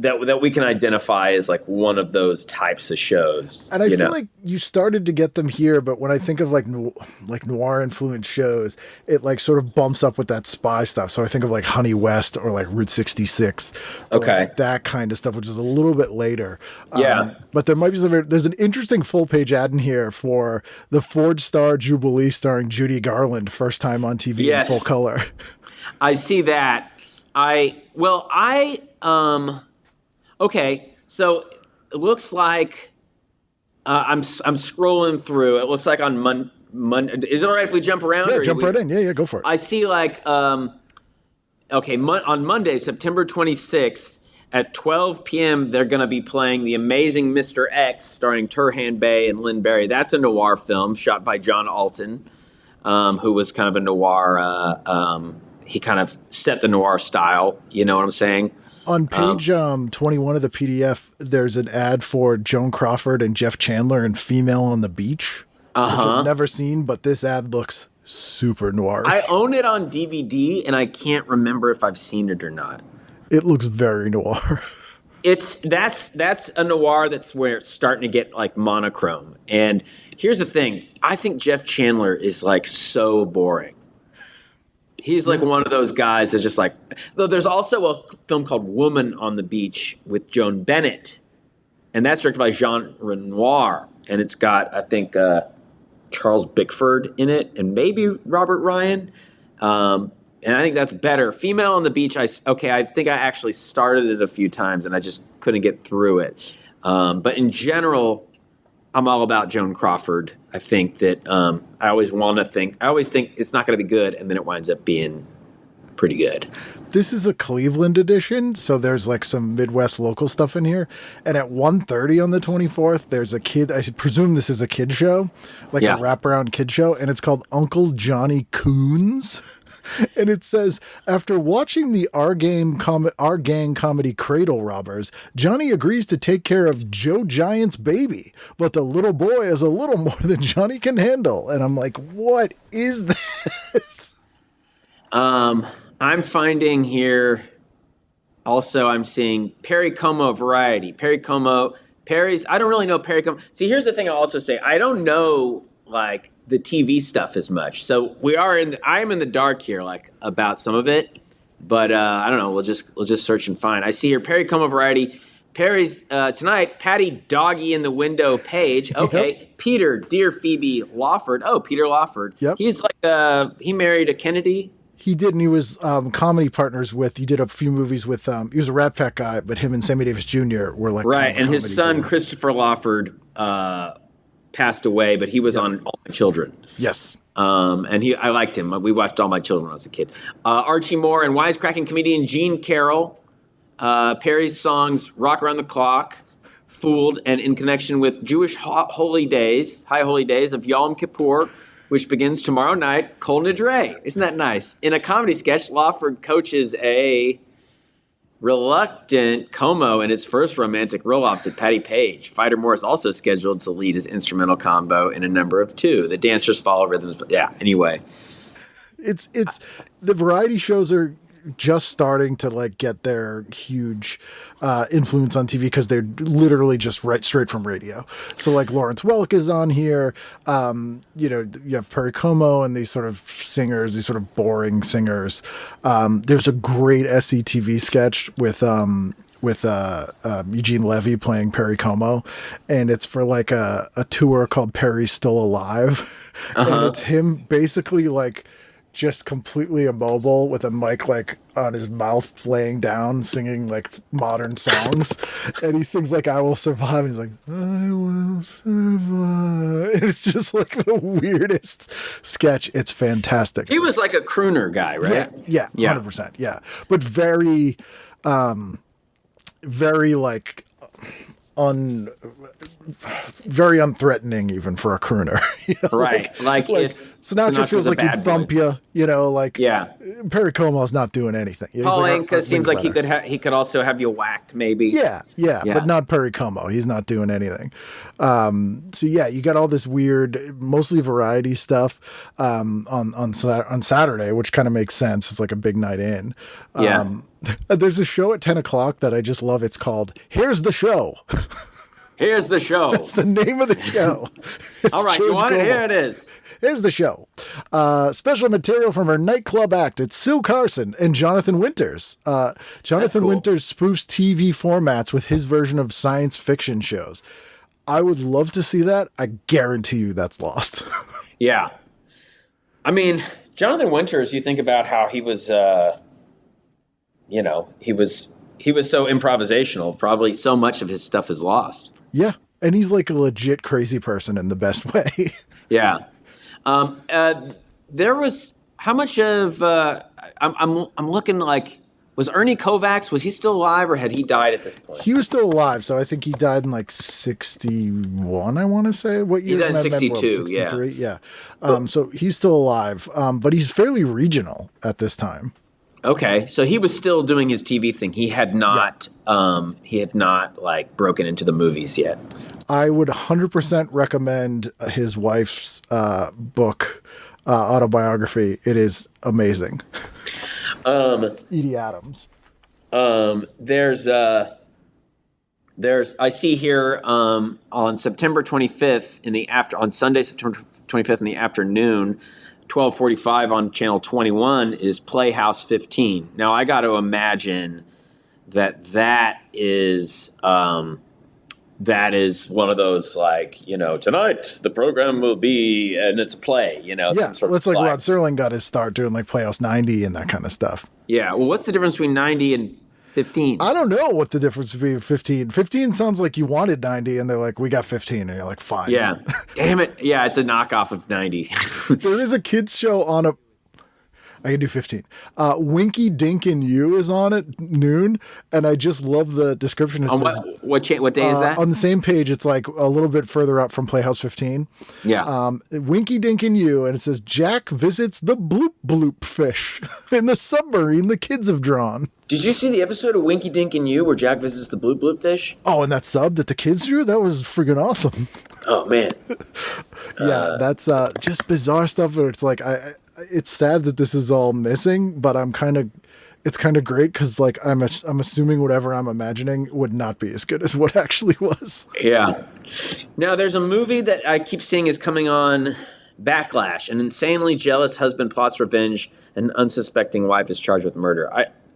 S5: that we can identify as like one of those types of shows.
S3: And I feel like you started to get them here, but when I think of like noir influenced shows, it like sort of bumps up with that spy stuff. So I think of like Honey West or like Route 66, or like that kind of stuff, which is a little bit later. But there might be there's an interesting full page ad in here for the Ford Star Jubilee starring Judy Garland, first time on TV in full color.
S5: I see that. Okay, so it looks like I'm scrolling through. It looks like on Monday. Is it all right if we jump around?
S3: Yeah, jump right in. Yeah, go for it.
S5: I see like, on Monday, September 26th at 12 p.m., they're going to be playing The Amazing Mr. X, starring Turhan Bey and Lynn Barry. That's a noir film shot by John Alton, who was kind of a noir. He kind of set the noir style. You know what I'm saying?
S3: On page 21 of the PDF, there's an ad for Joan Crawford and Jeff Chandler in Female on the Beach, which I've never seen, but this ad looks super noir.
S5: I own it on DVD, and I can't remember if I've seen it or not.
S3: It looks very noir.
S5: That's a noir that's where it's starting to get like monochrome. And here's the thing. I think Jeff Chandler is like so boring. He's like one of those guys that's just like, though there's also a film called Woman on the Beach with Joan Bennett, and that's directed by Jean Renoir, and it's got, I think, Charles Bickford in it, and maybe Robert Ryan, and I think that's better. Female on the Beach, I think I actually started it a few times, and I just couldn't get through it. But in general, I'm all about Joan Crawford. I think that I always think it's not going to be good, and then it winds up being pretty good.
S3: This is a Cleveland edition, so there's like some Midwest local stuff in here. And at 1:30 on the 24th, there's a kid. I should presume this is a kid show, like a wraparound kid show, and it's called Uncle Johnny Coons. And it says, after watching the Our Gang comedy Cradle Robbers, Johnny agrees to take care of Joe Giant's baby, but the little boy is a little more than Johnny can handle. And I'm like, what is this?
S5: I'm finding here, also I'm seeing Perry Como Variety. Perry's, I don't really know Perry Como. See, here's the thing I'll also say. I don't know, like, the TV stuff as much. So I am in the dark here, like, about some of it. But I don't know. We'll just search and find. I see here Perry Como Variety. Perry's tonight. Patty Doggy in the Window Page. Okay. Yep. Peter Dear Phoebe Lawford. Oh, Peter Lawford.
S3: Yep.
S5: He's like he married a Kennedy.
S3: He did, and he was comedy partners with. He did a few movies with. He was a Rat Pack guy, but him and Sammy Davis Jr. were like
S5: right. And his son
S3: duo.
S5: Christopher Lawford passed away, but he was on All My Children.
S3: Yes.
S5: And I liked him. We watched All My Children when I was a kid. Archie Moore and wisecracking comedian Gene Carroll. Perry's songs "Rock Around the Clock," "Fooled," and in connection with Jewish high holy days of Yom Kippur, which begins tomorrow night. Kol Nidre. Isn't that nice? In a comedy sketch, Lawford coaches a reluctant Como in his first romantic role opposite Patty Paige. Fighter Moore is also scheduled to lead his instrumental combo in a number of two. The dancers follow rhythms. Yeah, anyway.
S3: It's the variety shows are just starting to like get their huge influence on TV because they're literally just right straight from radio. So like Lawrence Welk is on here. You have Perry Como and these sort of singers, these sort of boring singers. There's a great SCTV sketch with Eugene Levy playing Perry Como, and it's for like a tour called Perry's Still Alive. And it's him basically like just completely immobile with a mic like on his mouth laying down singing like modern songs, and he sings like "I Will Survive," and he's like "I will survive." And it's just like the weirdest sketch. It's fantastic.
S5: He was like a crooner guy, right?
S3: Yeah 100%. Yeah, but very very like very unthreatening even for a crooner. You know,
S5: right. Like if
S3: Sinatra feels like he'd thump you,
S5: yeah.
S3: Perry Como's not doing anything. He's
S5: Paul
S3: like,
S5: Anka seems like he could also have you whacked maybe.
S3: Yeah, but not Perry Como. He's not doing anything. So yeah, you got all this weird, mostly variety stuff on Saturday, which kind of makes sense. It's like a big night in. There's a show at 10 o'clock that I just love. It's called Here's the Show.
S5: Here's the show.
S3: That's the name of the show.
S5: All right, you want it? Here it is.
S3: Here's the show. Special material from her nightclub act. It's Sue Carson and Jonathan Winters. Jonathan Winters spoofs TV formats with his version of science fiction shows. I would love to see that. I guarantee you that's lost.
S5: Yeah. I mean, Jonathan Winters, you think about how he was, he was so improvisational. Probably so much of his stuff is lost.
S3: Yeah. And he's like a legit crazy person in the best way.
S5: Yeah. There was how much of I'm looking like, was Ernie Kovacs, was he still alive or had he died at this point?
S3: He was still alive, so I think he died in like 61, I want to say. What year?
S5: He died in 62,
S3: 63? Yeah. So he's still alive, but he's fairly regional at this time.
S5: Okay, so he was still doing his TV thing. He had not like broken into the movies yet.
S3: I would 100% recommend his wife's book, autobiography. It is amazing. Edie Adams.
S5: There's I see here on September 25th on Sunday, September 25th in the afternoon, 12:45 on Channel 21 is Playhouse 15. Now I got to imagine that is one of those like, tonight the program will be, and it's a play,
S3: Yeah,
S5: some
S3: it's like Rod Serling got his start doing like Playhouse 90 and that kind of stuff.
S5: Yeah, well, what's the difference between 90 and 15?
S3: I don't know what the difference would be. 15 sounds like you wanted 90 and they're like, we got 15, and you're like, fine.
S5: Yeah. Damn it. Yeah, it's a knockoff of 90.
S3: There is a kids show on I can do 15. Winky Dink and You is on at noon, and I just love the description. It says,
S5: what day is that?
S3: On the same page, it's like a little bit further up from Playhouse 15.
S5: Yeah.
S3: Winky Dink and You, and it says, Jack visits the bloop bloop fish in the submarine the kids have drawn.
S5: Did you see the episode of Winky Dink and You where Jack visits the bloop bloop fish?
S3: Oh, and that sub that the kids drew? That was friggin' awesome.
S5: Oh, man.
S3: Yeah, that's just bizarre stuff where it's like, it's sad that this is all missing, but it's kind of great because like I'm assuming whatever I'm imagining would not be as good as what actually was.
S5: Yeah. Now there's a movie that I keep seeing is coming on, Backlash. An insanely jealous husband plots revenge. An unsuspecting wife is charged with murder.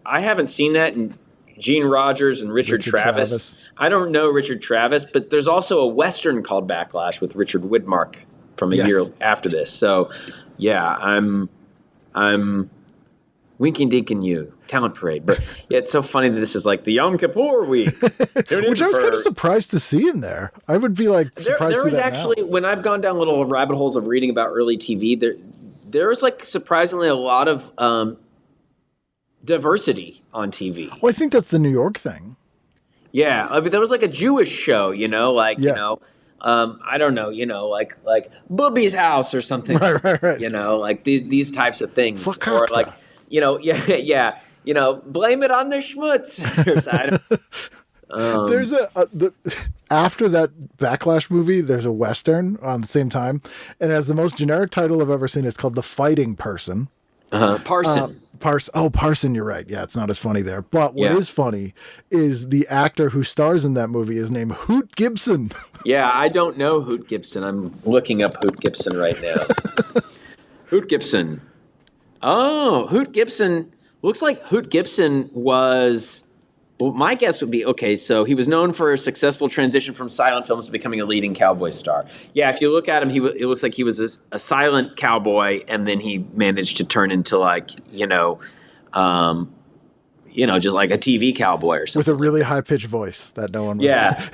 S5: I haven't seen that. And Gene Rogers and Richard Travis. I don't know Richard Travis, but there's also a Western called Backlash with Richard Widmark from a year after this. So. Yeah, I'm Winky Dink and You, Talent Parade. But yeah, it's so funny that this is like the Yom Kippur week.
S3: Which I was kind of surprised to see in there. I would be like surprised
S5: there was actually,
S3: now.
S5: When I've gone down little rabbit holes of reading about early TV, there was like surprisingly a lot of diversity on TV.
S3: Well, I think that's the New York thing.
S5: Yeah. I mean, there was like a Jewish show, you know, I don't know, you know, like Booby's House or something,
S3: right.
S5: You know, like these types of things.
S3: Fakakta.
S5: Or like, you know, yeah, you know, blame it on the schmutz.
S3: There's after that Backlash movie, there's a Western on the same time, and it has the most generic title I've ever seen. It's called The Fighting Person.
S5: Parson.
S3: Parson, you're right. Yeah, it's not as funny there. But what is funny is the actor who stars in that movie is named Hoot Gibson.
S5: Yeah, I don't know Hoot Gibson. I'm looking up Hoot Gibson right now. Hoot Gibson. Oh, Hoot Gibson. Looks like Hoot Gibson was, well, my guess would be, okay, so he was known for a successful transition from silent films to becoming a leading cowboy star. Yeah, if you look at him, it looks like he was a silent cowboy, and then he managed to turn into like, just like a TV cowboy or something.
S3: With a really high-pitched voice that no one was.
S5: Yeah.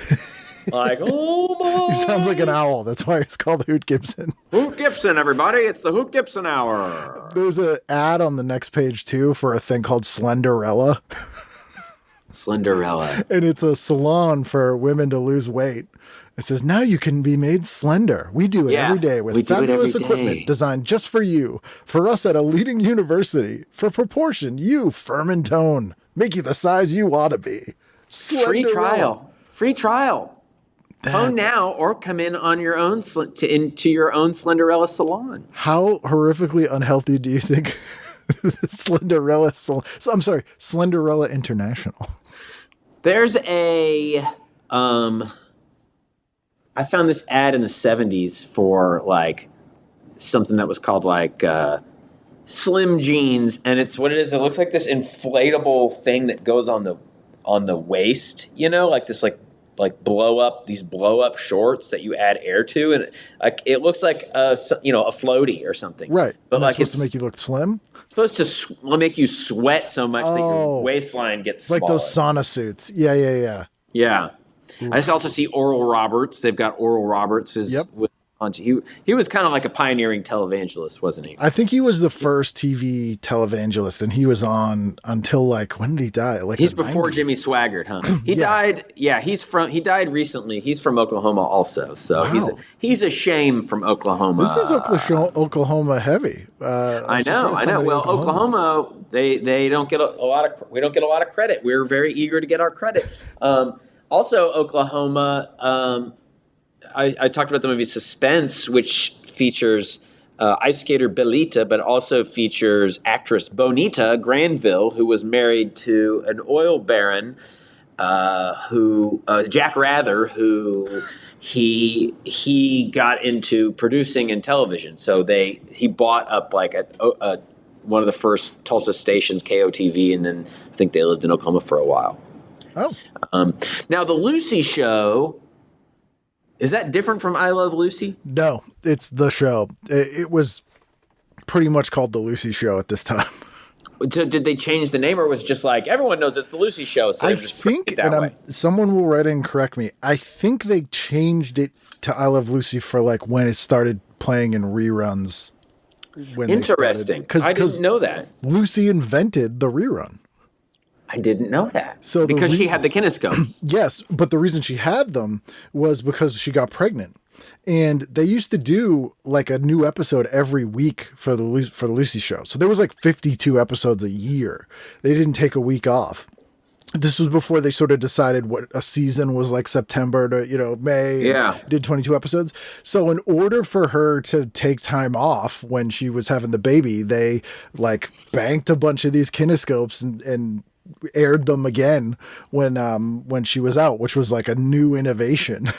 S5: Like, oh my.
S3: He sounds like an owl. That's why it's called Hoot Gibson.
S5: Hoot Gibson, everybody. It's the Hoot Gibson hour.
S3: There's an ad on the next page, too, for a thing called Slenderella.
S5: Slenderella.
S3: And it's a salon for women to lose weight. It says, now you can be made slender. We do it every day with fabulous equipment designed just for you. For us at a leading university. For proportion, you firm in tone. Make you the size you ought to be. Slenderella.
S5: Free trial. Phone now or come in on your own into your own Slenderella salon.
S3: How horrifically unhealthy do you think Slenderella Slenderella International?
S5: There's I found this ad in the 70s for like something that was called like Slim Jeans, and it's what it is. It looks like this inflatable thing that goes on the waist, you know, like this like blow up shorts that you add air to, and it looks like a floaty or something.
S3: Right.
S5: But
S3: and
S5: like
S3: it's supposed to make you look slim.
S5: Supposed to make you sweat so much that your waistline gets smaller.
S3: Like those sauna suits. Yeah.
S5: Yeah. Oof. I just also see Oral Roberts. They've got Oral Roberts. He was kind of like a pioneering televangelist, wasn't he?
S3: I think he was the first TV televangelist, and he was on until like, when did he die? Like
S5: he's before 90s. Jimmy Swaggart, huh? He died. Yeah, he died recently. He's from Oklahoma also, so he's a shame from Oklahoma.
S3: This is Oklahoma heavy.
S5: I know. Well, Oklahoma, they don't get we don't get a lot of credit. We're very eager to get our credit. Also, Oklahoma. I talked about the movie Suspense, which features ice skater Belita, but also features actress Bonita Granville, who was married to an oil baron, Jack Rather, who he got into producing in television. So he bought up like one of the first Tulsa stations, KOTV, and then I think they lived in Oklahoma for a while.
S3: Oh.
S5: Now the Lucy Show. Is that different from I Love Lucy?
S3: No, it's the show. It was pretty much called The Lucy Show at this time.
S5: So did they change the name, or was it just like, everyone knows it's The Lucy Show, so
S3: I
S5: just
S3: think,
S5: it that way?
S3: Someone will write in and correct me. I think they changed it to I Love Lucy for like when it started playing in reruns.
S5: Interesting. I didn't know that.
S3: Lucy invented the rerun.
S5: I didn't know that.
S3: So
S5: because she had the kinescopes.
S3: Yes, but the reason she had them was because she got pregnant. And they used to do like a new episode every week for the Lucy Show. So there was like 52 episodes a year. They didn't take a week off. This was before they sort of decided what a season was, like September to, May.
S5: Yeah.
S3: Did 22 episodes. So in order for her to take time off when she was having the baby, they like banked a bunch of these kinescopes and aired them again when she was out, which was like a new innovation.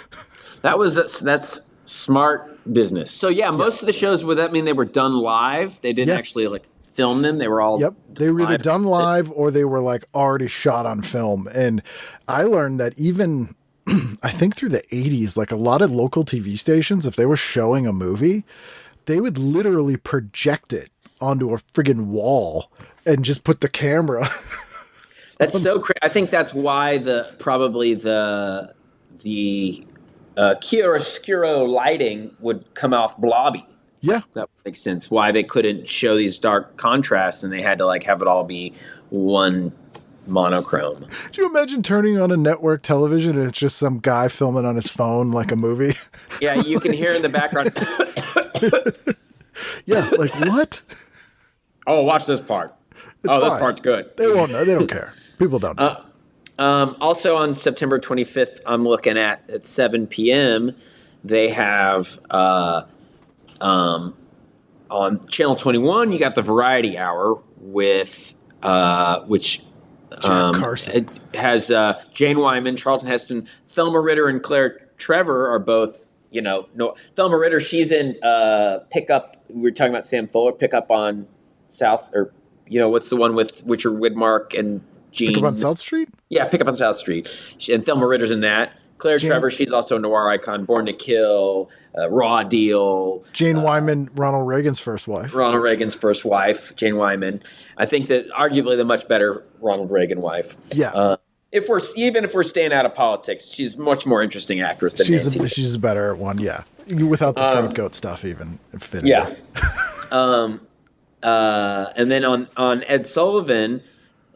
S5: That's smart business. So most of the shows, would that mean they were done live? They didn't actually like film them. They were all
S3: they were either done live or they were like already shot on film. And I learned that even I think through the 80s, like a lot of local TV stations, if they were showing a movie, they would literally project it onto a friggin' wall and just put the camera.
S5: That's so crazy. I think that's why the chiaroscuro lighting would come off blobby.
S3: Yeah.
S5: That makes sense. Why they couldn't show these dark contrasts and they had to like have it all be one monochrome.
S3: Do you imagine turning on a network television and it's just some guy filming on his phone like a movie?
S5: Yeah, you can hear in the background.
S3: Yeah, like what?
S5: Oh, watch this part.
S3: It's
S5: this
S3: fine.
S5: part's good.
S3: They won't know. They don't care. People don't know.
S5: Also on September 25th, I'm looking at 7 p.m., they have on Channel 21, you got the Variety Hour with which
S3: Carson.
S5: it has Jane Wyman, Charlton Heston, Thelma Ritter, and Claire Trevor are both. Thelma Ritter, she's in Pickup. We were talking about Sam Fuller, Pickup on South, or what's the one with Richard Widmark and Gene?
S3: Pick Up on South Street?
S5: Yeah, Pick Up on South Street. And Thelma Ritter's in that. Claire Trevor, she's also a noir icon. Born to Kill, Raw Deal.
S3: Jane Wyman, Ronald Reagan's first wife.
S5: Ronald Reagan's first wife, Jane Wyman. I think that arguably the much better Ronald Reagan wife.
S3: Yeah.
S5: If we're staying out of politics, she's a much more interesting actress than Nancy.
S3: She's a better one, yeah. Without the throat goat stuff even.
S5: Yeah. And then on Ed Sullivan,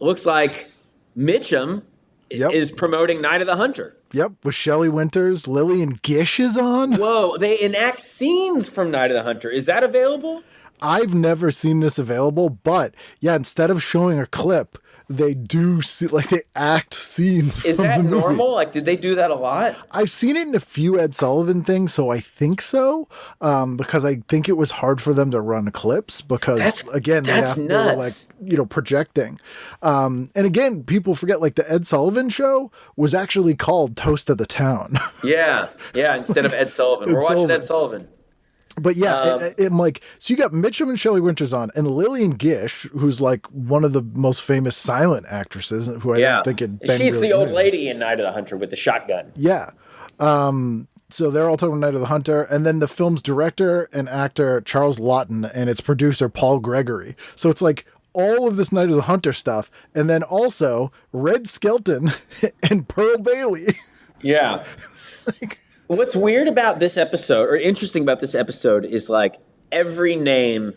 S5: looks like Mitchum is promoting Night of the Hunter.
S3: Yep, with Shelley Winters. Lillian Gish is on.
S5: Whoa, they enact scenes from Night of the Hunter. Is that available?
S3: I've never seen this available, but yeah, instead of showing a clip, they do see, like, they act scenes.
S5: Is that normal? Like, did they do that a lot?
S3: I've seen it in a few Ed Sullivan things, so I think so. Because I think it was hard for them to run clips because they were like, projecting. And again, people forget, like, the Ed Sullivan show was actually called Toast of the Town.
S5: Yeah, instead of Ed Sullivan. We're watching Ed Sullivan.
S3: But yeah, I'm like, so you got Mitchum and Shelley Winters on, and Lillian Gish, who's like one of the most famous silent actresses, who I don't think had been.
S5: She's
S3: really
S5: the old lady in Night of the Hunter with the shotgun.
S3: Yeah. So they're all talking about Night of the Hunter, and then the film's director and actor Charles Lawton and its producer Paul Gregory. So it's like all of this Night of the Hunter stuff, and then also Red Skelton and Pearl Bailey.
S5: Yeah. What's weird about this episode, or interesting about this episode, is like every name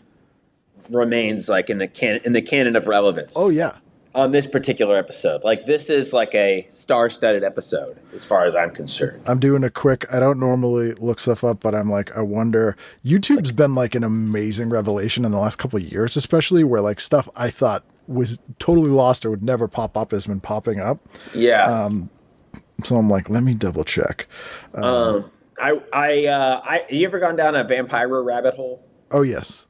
S5: remains like in the canon of relevance.
S3: Oh yeah.
S5: On this particular episode, like this is like a star-studded episode as far as I'm concerned.
S3: I'm doing a quick. I don't normally look stuff up, but I'm like, I wonder. YouTube's been like an amazing revelation in the last couple of years, especially where like stuff I thought was totally lost or would never pop up has been popping up.
S5: Yeah.
S3: So I'm like, let me double check.
S5: You ever gone down a Vampira rabbit hole?
S3: Oh yes.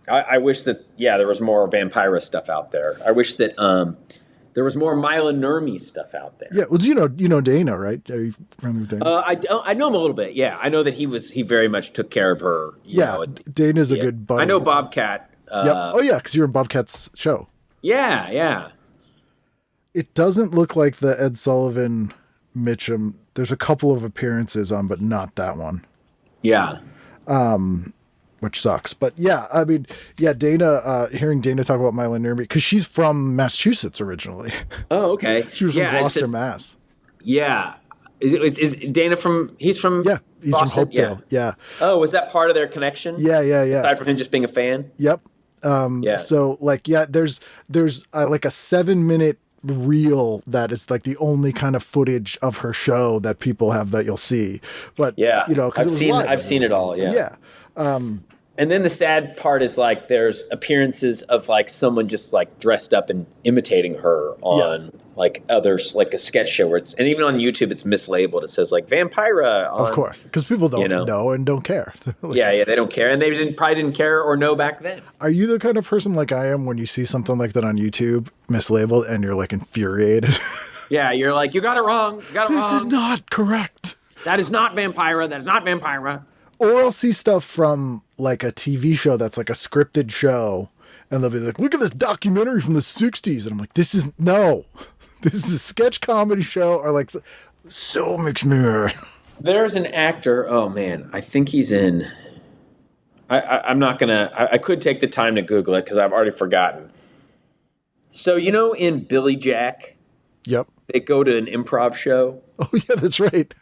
S5: I wish that there was more Vampira stuff out there. I wish that there was more Mila Nurmi stuff out there.
S3: Yeah, well, you know Dana, right? Are you friendly with Dana?
S5: I know him a little bit. Yeah, I know that he very much took care of her.
S3: Dana's a good buddy.
S5: I know Bobcat.
S3: Yep. Oh yeah, because you're in Bobcat's show.
S5: Yeah.
S3: It doesn't look like the Ed Sullivan Mitchum. There's a couple of appearances on, but not that one.
S5: Yeah.
S3: Which sucks. But yeah, I mean, Dana, hearing Dana talk about Mila Nurmi, because she's from Massachusetts originally.
S5: Oh, okay.
S3: She was from Gloucester, Mass.
S5: Yeah. Is Dana he's from
S3: Yeah, he's
S5: Boston?
S3: from Hopedale. Yeah.
S5: Oh, was that part of their connection?
S3: Yeah.
S5: Aside from him just being a fan?
S3: Yep. So like, there's like a 7-minute reel that is like the only kind of footage of her show that people have that you'll see. But
S5: I've seen it all. Yeah. And then the sad part is like there's appearances of like someone just like dressed up and imitating her on like others, like a sketch show where and even on YouTube it's mislabeled. It says like Vampira.
S3: Of course, because people don't know and don't care.
S5: They don't care, and they probably didn't care or know back then.
S3: Are you the kind of person like I am when you see something like that on YouTube mislabeled and you're like infuriated?
S5: Yeah, you're like, you got it wrong.
S3: This is not correct.
S5: That is not Vampira. That is not Vampira.
S3: Or I'll see stuff from like a TV show that's like a scripted show, and they'll be like, look at this documentary from the 60s. And I'm like, this is a sketch comedy show, or like, so makes me mad.
S5: There's an actor, oh man, I think he's in, I'm not going to, I could take the time to Google it because I've already forgotten. So, in Billy Jack,
S3: Yep.
S5: they go to an improv show.
S3: Oh, yeah, that's right.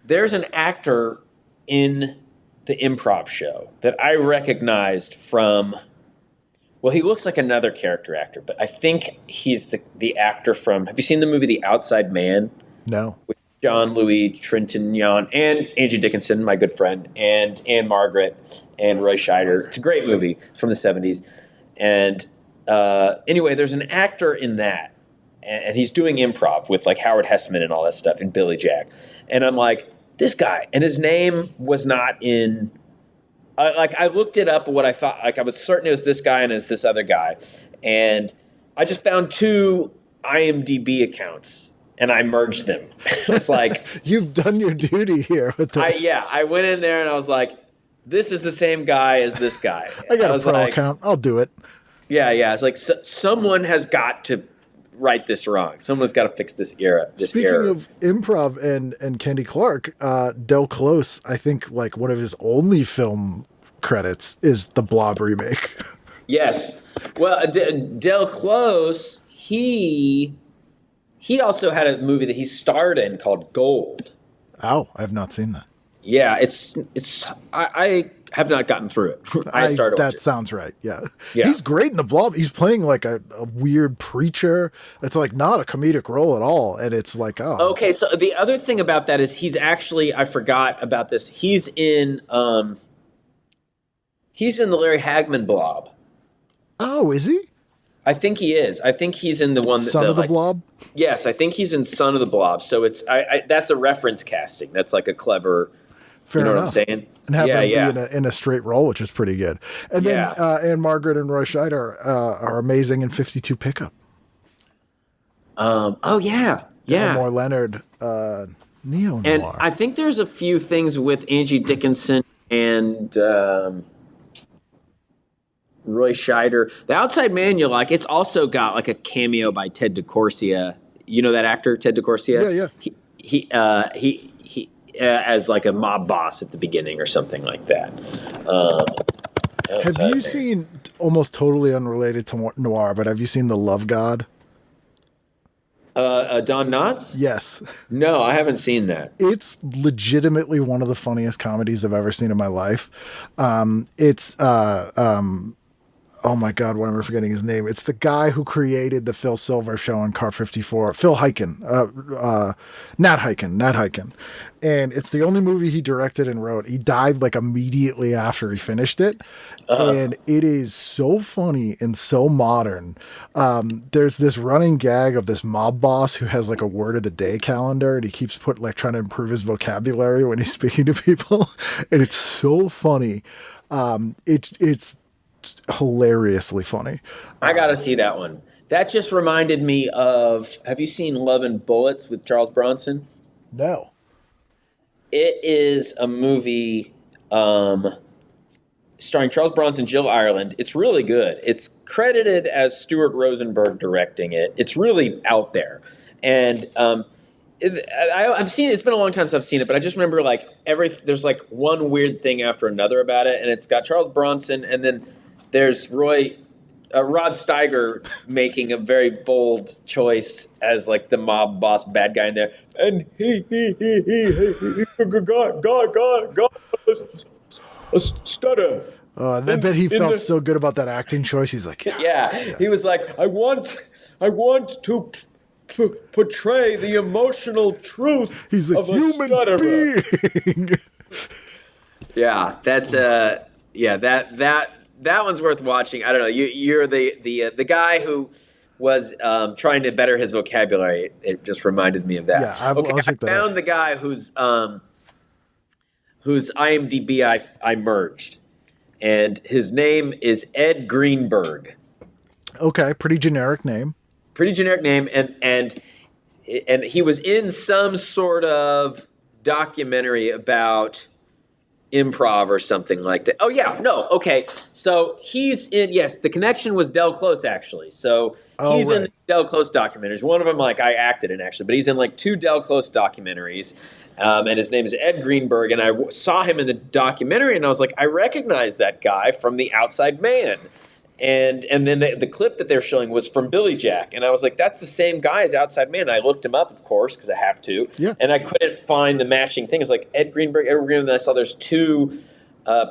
S5: There's an actor in the improv show that I recognized from, well, he looks like another character actor, but I think he's the actor from, have you seen the movie The Outside Man?
S3: No.
S5: With John Louis Trintignant and Angie Dickinson, my good friend, and Ann-Margaret and Roy Scheider. It's a great movie from the 70s. And anyway, there's an actor in that, and he's doing improv with like Howard Hessman and all that stuff in Billy Jack. And I'm like, this guy, and his name was not in, I looked it up, what I thought, like I was certain it was this guy and it's this other guy. And I just found 2 IMDb accounts. And I merged them. It's like,
S3: you've done your duty here with this.
S5: I went in there and I was like, this is the same guy as this guy.
S3: I got a pro account. I'll do it.
S5: Yeah. It's like someone has got to right this wrong. Someone's got to fix this error.
S3: Speaking of improv and Candy Clark, Del Close, I think like one of his only film credits is the Blob remake.
S5: Yes. Well, Del Close, he also had a movie that he starred in called Gold.
S3: Oh, I have not seen that.
S5: Yeah, I have not gotten through it. I started.
S3: That sounds right. Yeah. He's great in the Blob. He's playing like a weird preacher. It's like not a comedic role at all, and it's like
S5: Okay, so the other thing about that is he's actually, I forgot about this. He's in the Larry Hagman Blob.
S3: Oh, is he?
S5: I think he is. I think he's in the one that
S3: Son of the Blob.
S5: Yes, I think he's in Son of the Blob. So it's that's a reference casting. That's like a clever.
S3: Fair
S5: enough.
S3: What I'm saying? And have him be in a straight role, which is pretty good. And then Ann-Margaret and Roy Scheider are amazing in 52 Pickup.
S5: Oh yeah.
S3: Elmore Leonard, neo-noir.
S5: And I think there's a few things with Angie Dickinson and Roy Scheider. The Outside Man, it's also got like a cameo by Ted DeCorsia. You know that actor, Ted DeCorsia?
S3: Yeah.
S5: He as like a mob boss at the beginning or something like that.
S3: Have you seen, almost totally unrelated to noir, but have you seen The Love God?
S5: Don Knotts?
S3: Yes.
S5: No, I haven't seen that.
S3: It's legitimately one of the funniest comedies I've ever seen in my life. Oh my God, why am I forgetting his name? It's the guy who created the Phil Silver show on Car 54. Phil Hyken. Nat Hyken. And it's the only movie he directed and wrote. He died like immediately after he finished it. And it is so funny and so modern. There's this running gag of this mob boss who has like a word of the day calendar, and he keeps trying to improve his vocabulary when he's speaking to people. And it's so funny. It's hilariously funny.
S5: I gotta see that one. That just reminded me of, have you seen Love and Bullets with Charles Bronson?
S3: No.
S5: It is a movie starring Charles Bronson, Jill Ireland. It's really good. It's credited as Stuart Rosenberg directing it. It's really out there. And I've seen it. It's been a long time since I've seen it, but I just remember there's like one weird thing after another about it. And it's got Charles Bronson, and then there's Rod Steiger making a very bold choice as like the mob boss bad guy in there. And he got a stutter.
S3: I bet he felt so good about that acting choice. He's like,
S5: yeah. He was like, I want to portray the emotional truth.
S3: He's a
S5: of
S3: human
S5: stutterer.
S3: being.
S5: Yeah, that's that one's worth watching. I don't know. You're the guy who was trying to better his vocabulary. It just reminded me of that.
S3: Yeah, I
S5: found the guy whose IMDb I merged, and his name is Ed Greenberg.
S3: Okay, pretty generic name.
S5: And he was in some sort of documentary about improv or something like that. Oh yeah, no, okay. So he's in. Yes, the connection was Del Close actually. So he's in Del Close documentaries. One of them, I acted in actually, but he's in 2 Del Close documentaries. And his name is Ed Greenberg. And I saw him in the documentary, and I was like, I recognize that guy from The Outside Man. And then the clip that they're showing was from Billy Jack. And I was like, that's the same guy as Outside Man. And I looked him up, of course, because I have to.
S3: Yeah.
S5: And I couldn't find the matching thing. It's like Ed Greenberg. And then I saw there's two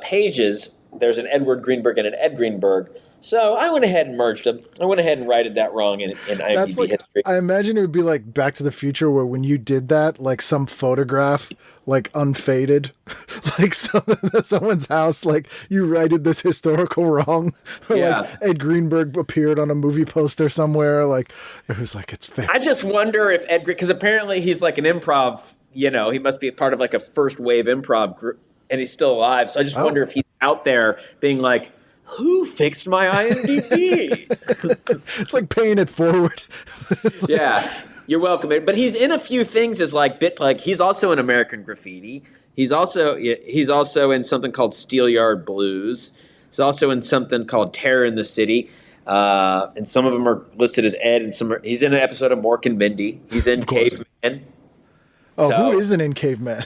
S5: pages. There's an Edward Greenberg and an Ed Greenberg. So I went ahead and merged them. I went ahead and righted that wrong in IMDb history.
S3: I imagine it would be like Back to the Future, where when you did that, like some photograph, like unfaded, like someone's house, like you righted this historical wrong. Or like Ed Greenberg appeared on a movie poster somewhere. Like it was like, it's fixed.
S5: I just wonder if because apparently he's like an improv, he must be a part of like a first wave improv group, and he's still alive. So I just wonder if he's out there being like, who fixed my IMDb?
S3: It's like paying it forward.
S5: Yeah, you're welcome. But he's in a few things as like he's also in American Graffiti. He's also in something called Steelyard Blues. He's also in something called Terror in the City. And some of them are listed as Ed, and he's in an episode of Mork and Mindy. He's in Caveman.
S3: Oh, who isn't in Caveman?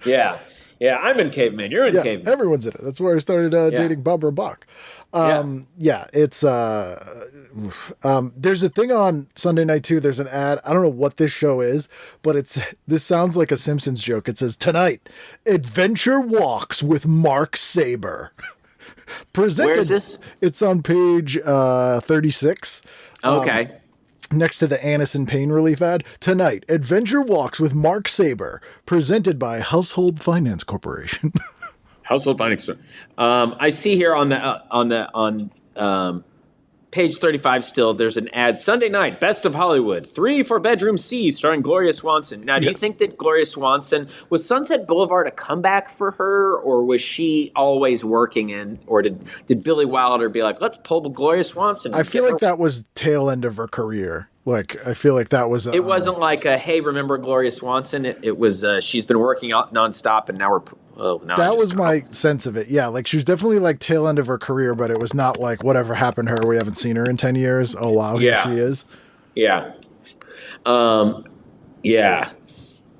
S5: Yeah. Yeah, I'm in Caveman. You're in Caveman.
S3: Everyone's in it. That's where I started dating Barbara Bach. It's there's a thing on Sunday Night too. There's an ad. I don't know what this show is, but this sounds like a Simpsons joke. It says, "Tonight, adventure walks with Mark Sabre." Presented.
S5: Where is this?
S3: It's on page 36.
S5: Okay.
S3: Next to the Anacin pain relief ad. Tonight, adventure walks with Mark Sabre, presented by Household Finance Corporation.
S5: Household Finance. I see here on page 35 still, there's an ad. Sunday night, Best of Hollywood, 3 for Bedroom C, starring Gloria Swanson. Now, do you think that Gloria Swanson, was Sunset Boulevard a comeback for her, or was she always working in, or did Billy Wilder be like, let's pull Gloria Swanson?
S3: I feel like that was tail end of her career. Like, I feel like that was...
S5: it wasn't like a, hey, remember Gloria Swanson? It was, she's been working out nonstop, and now we're...
S3: that was my sense of it. Yeah, like she was definitely like tail end of her career, but it was not like whatever happened to her. We haven't seen her in 10 years. Oh, wow, here she is.
S5: Yeah. Yeah.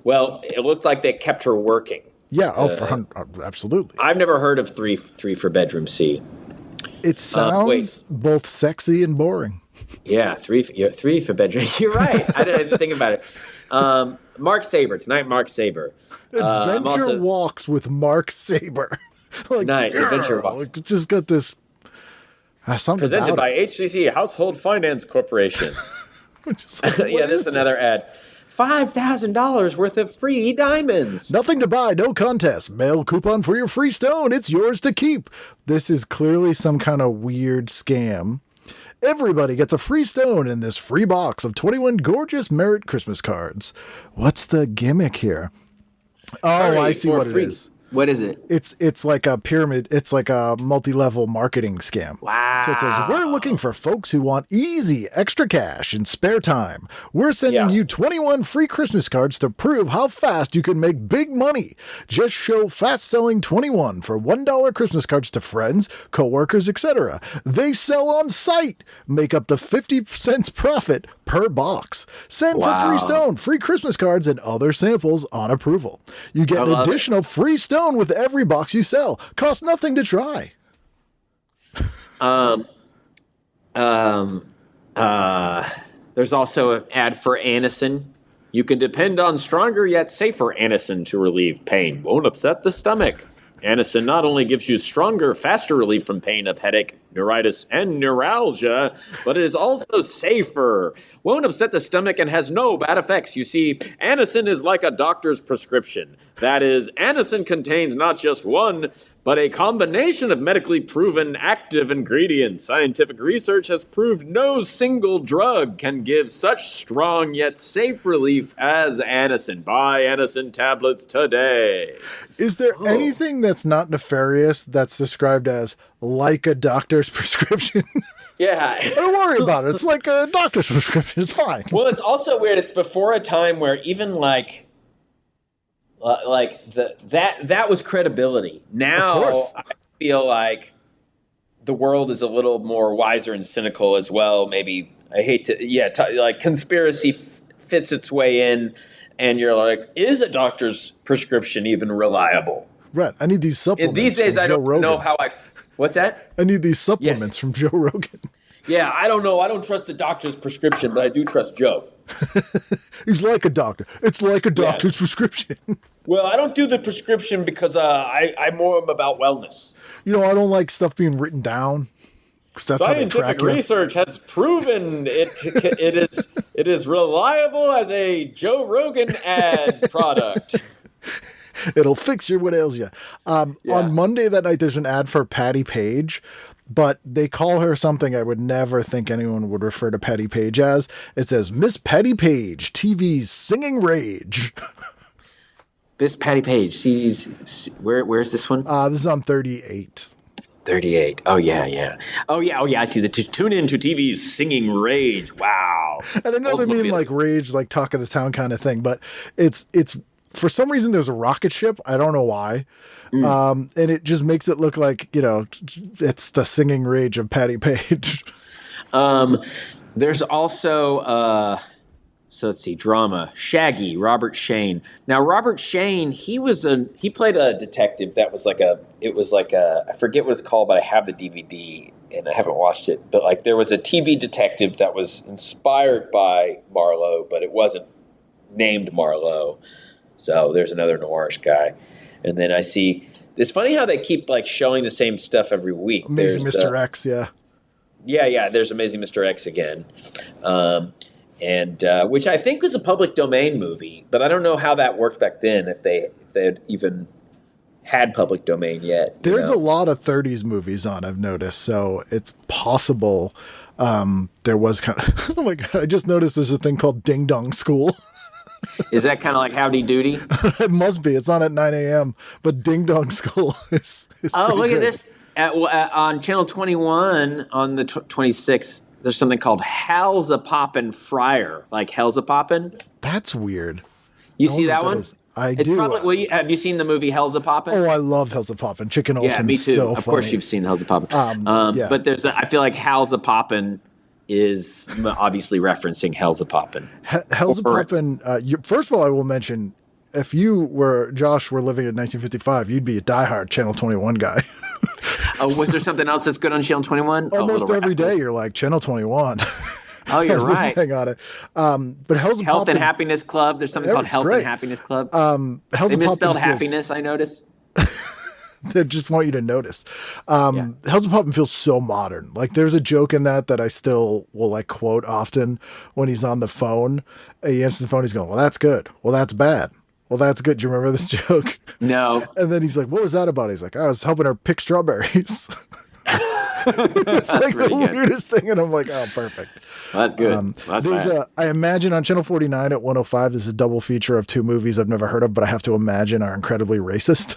S5: Well, it looked like they kept her working.
S3: Yeah, absolutely.
S5: I've never heard of 3 for Bedroom C.
S3: It sounds both sexy and boring.
S5: Yeah, 3 for Bedroom. You're right. I didn't think about it. Mark Sabre. Tonight, Mark Sabre.
S3: Adventure walks with Mark Sabre.
S5: Adventure walks.
S3: Like, just got this.
S5: Presented by HCC Household Finance Corporation. Yeah, this is another ad. $5,000 worth of free diamonds.
S3: Nothing to buy, no contest. Mail coupon for your free stone. It's yours to keep. This is clearly some kind of weird scam. Everybody gets a free stone in this free box of 21 gorgeous merit Christmas cards. What's the gimmick here? Oh, I see what it is.
S5: What is it?
S3: It's like a pyramid. It's like a multi-level marketing scam.
S5: Wow.
S3: So it says, we're looking for folks who want easy, extra cash and spare time. We're sending you 21 free Christmas cards to prove how fast you can make big money. Just show Fast Selling 21 for $1 Christmas cards to friends, coworkers, etc. They sell on site. Make up to 50 cents profit per box. Send for free stone, free Christmas cards, and other samples on approval. You get an additional free stone with every box you sell. Costs nothing to try.
S5: There's also an ad for Anacin. You can depend on stronger yet safer Anacin to relieve pain. Won't upset the stomach. Anacin not only gives you stronger, faster relief from pain of headache, neuritis, and neuralgia, but it is also safer. Won't upset the stomach and has no bad effects. You see, Anacin is like a doctor's prescription. That is, Anacin contains not just one, but a combination of medically proven active ingredients. Scientific research has proved no single drug can give such strong yet safe relief as Anacin. Buy Anacin tablets today.
S3: Is there anything that's not nefarious that's described as like a doctor's prescription?
S5: Yeah.
S3: Don't worry about it. It's like a doctor's prescription. It's fine.
S5: Well, it's also weird. It's before a time where even that was credibility. Now I feel like the world is a little more wiser and cynical as well. Maybe I hate to, like conspiracy fits its way in, and you're like, is a doctor's prescription even reliable?
S3: Right. I need these supplements.
S5: These days, I don't
S3: Rogan.
S5: know how I What's that?
S3: I need these supplements from Joe Rogan.
S5: Yeah, I don't know. I don't trust the doctor's prescription, but I do trust Joe.
S3: He's like a doctor. It's like a doctor's prescription.
S5: Well, I don't do the prescription because I'm more about wellness.
S3: I don't like stuff being written down. That's
S5: Scientific research has proven it is reliable as a Joe Rogan ad product.
S3: It'll fix what ails you. On Monday that night, there's an ad for Patty Paige, but they call her something I would never think anyone would refer to Patty Paige as. It says, Miss Patty Paige, TV's singing rage.
S5: Miss Patty Paige, where's this one?
S3: This is on 38.
S5: 38. Oh, yeah. Oh, yeah. I see the tune in to TV's singing rage. Wow.
S3: And I know they mean like rage, like talk of the town kind of thing, but it's for some reason there's a rocket ship. I don't know why. And it just makes it look like, it's the singing rage of Patty Paige.
S5: There's also, so let's see, drama. Shaggy, Robert Shane. Now, Robert Shane, he played a detective that was I forget what it's called, but I have the DVD and I haven't watched it. But like there was a TV detective that was inspired by Marlowe, but it wasn't named Marlowe. So there's another noirish guy. And then I see, it's funny how they keep like showing the same stuff every week.
S3: Amazing Mr. X, yeah.
S5: Yeah, there's Amazing Mr. X again. And which I think was a public domain movie, but I don't know how that worked back then, if they had even had public domain yet.
S3: There's a lot of 30s movies on, I've noticed, so it's possible there was kind of, oh my God, I just noticed there's a thing called Ding Dong School.
S5: Is that kind of like Howdy Doody?
S3: It must be. It's on at 9 a.m., but Ding Dong School is
S5: oh, look
S3: great.
S5: at this. On Channel 21 on the 26th, there's something called Hell's a Poppin' Fryer. Like Hell's a Poppin'?
S3: That's weird.
S5: You see that one?
S3: I do.
S5: Probably, have you seen the movie Hell's a Poppin'?
S3: Oh, I love Hell's a Poppin'. Chicken Olsen's
S5: yeah, me too.
S3: So
S5: of
S3: funny.
S5: Course you've seen Hell's a Poppin'.
S3: Yeah.
S5: But I feel like Hell's a Poppin' is obviously referencing Hell's a Poppin'.
S3: Hell's a Poppin'. First of all, I will mention, if Josh were living in 1955, you'd be a diehard Channel 21 guy.
S5: Was there something else that's good on Channel 21?
S3: Almost every day you're like, Channel 21.
S5: Oh, you're right.
S3: Thing on it. But Hell's a
S5: Health
S3: Poppin',
S5: and Happiness Club. There's something called Health and Happiness Club. They misspelled happiness, I noticed.
S3: They just want you to notice. Hell's a Poppin' feels so modern. Like there's a joke in that I still will like quote often when he's on the phone. He answers the phone. He's going, well, that's good. Well, that's bad. Well, that's good. Do you remember this joke?
S5: No.
S3: And then he's like, what was that about? He's like, I was helping her pick strawberries. It's like the weirdest thing. And I'm like, oh, perfect.
S5: Well, that's good.
S3: I imagine on Channel 49 at 105, there's a double feature of two movies I've never heard of, but I have to imagine are incredibly racist.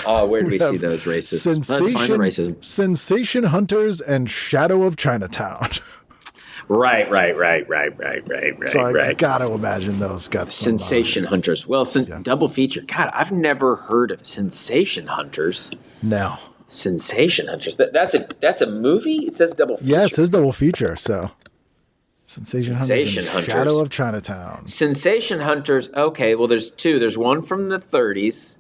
S5: Oh, where do we see those racists? Let's find the racism.
S3: Sensation Hunters and Shadow of Chinatown.
S5: Right.
S3: So I got to imagine those got
S5: Sensation Hunters. Well, double feature. God, I've never heard of Sensation Hunters.
S3: No.
S5: Sensation Hunters. That's a movie? It says double feature.
S3: Yeah, it says double feature. So Sensation Hunters and Shadow of Chinatown.
S5: Sensation Hunters. Okay, well, there's two. There's one from the 30s.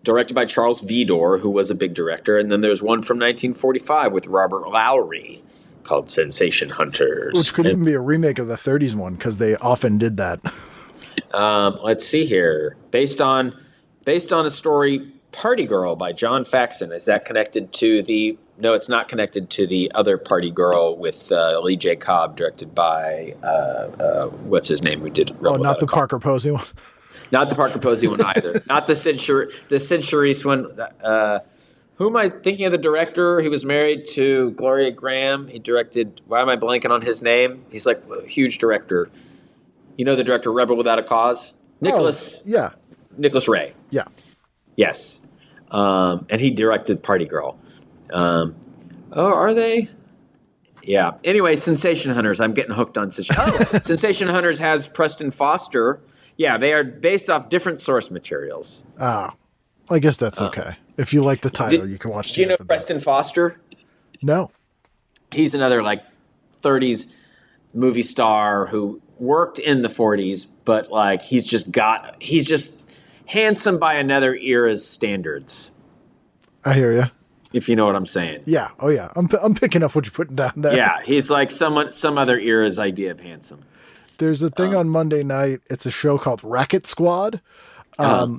S5: Directed by Charles Vidor, who was a big director, and then there's one from 1945 with Robert Lowry called Sensation Hunters,
S3: which could even be a remake of the 30s one because they often did that.
S5: Let's see here, based on a story, Party Girl by John Faxon. Is that connected to the? No, it's not connected to the other Party Girl with Lee J. Cobb, directed by what's his name? We did.
S3: Oh, not the Parker Posey one.
S5: Not the Parker Posey one either. Not the Sid Charisse one. Who am I thinking of? The director? He was married to Gloria Graham. He directed. Why am I blanking on his name? He's like a huge director. You know the director Rebel Without a Cause? Nicholas.
S3: Oh, yeah.
S5: Nicholas Ray.
S3: Yeah.
S5: Yes. And he directed Party Girl. Are they? Yeah. Anyway, Sensation Hunters. I'm getting hooked on Sensation Hunters has Preston Foster. Yeah, they are based off different source materials.
S3: I guess that's okay. If you like the title, you can watch.
S5: Do you know Preston Foster?
S3: No.
S5: He's another like 30s movie star who worked in the 40s, but like he's just handsome by another era's standards.
S3: I hear you.
S5: If you know what I'm saying.
S3: Yeah. Oh, yeah. I'm picking up what you're putting down there.
S5: Yeah, he's like some other era's idea of handsome.
S3: There's a thing on Monday night. It's a show called Racket Squad,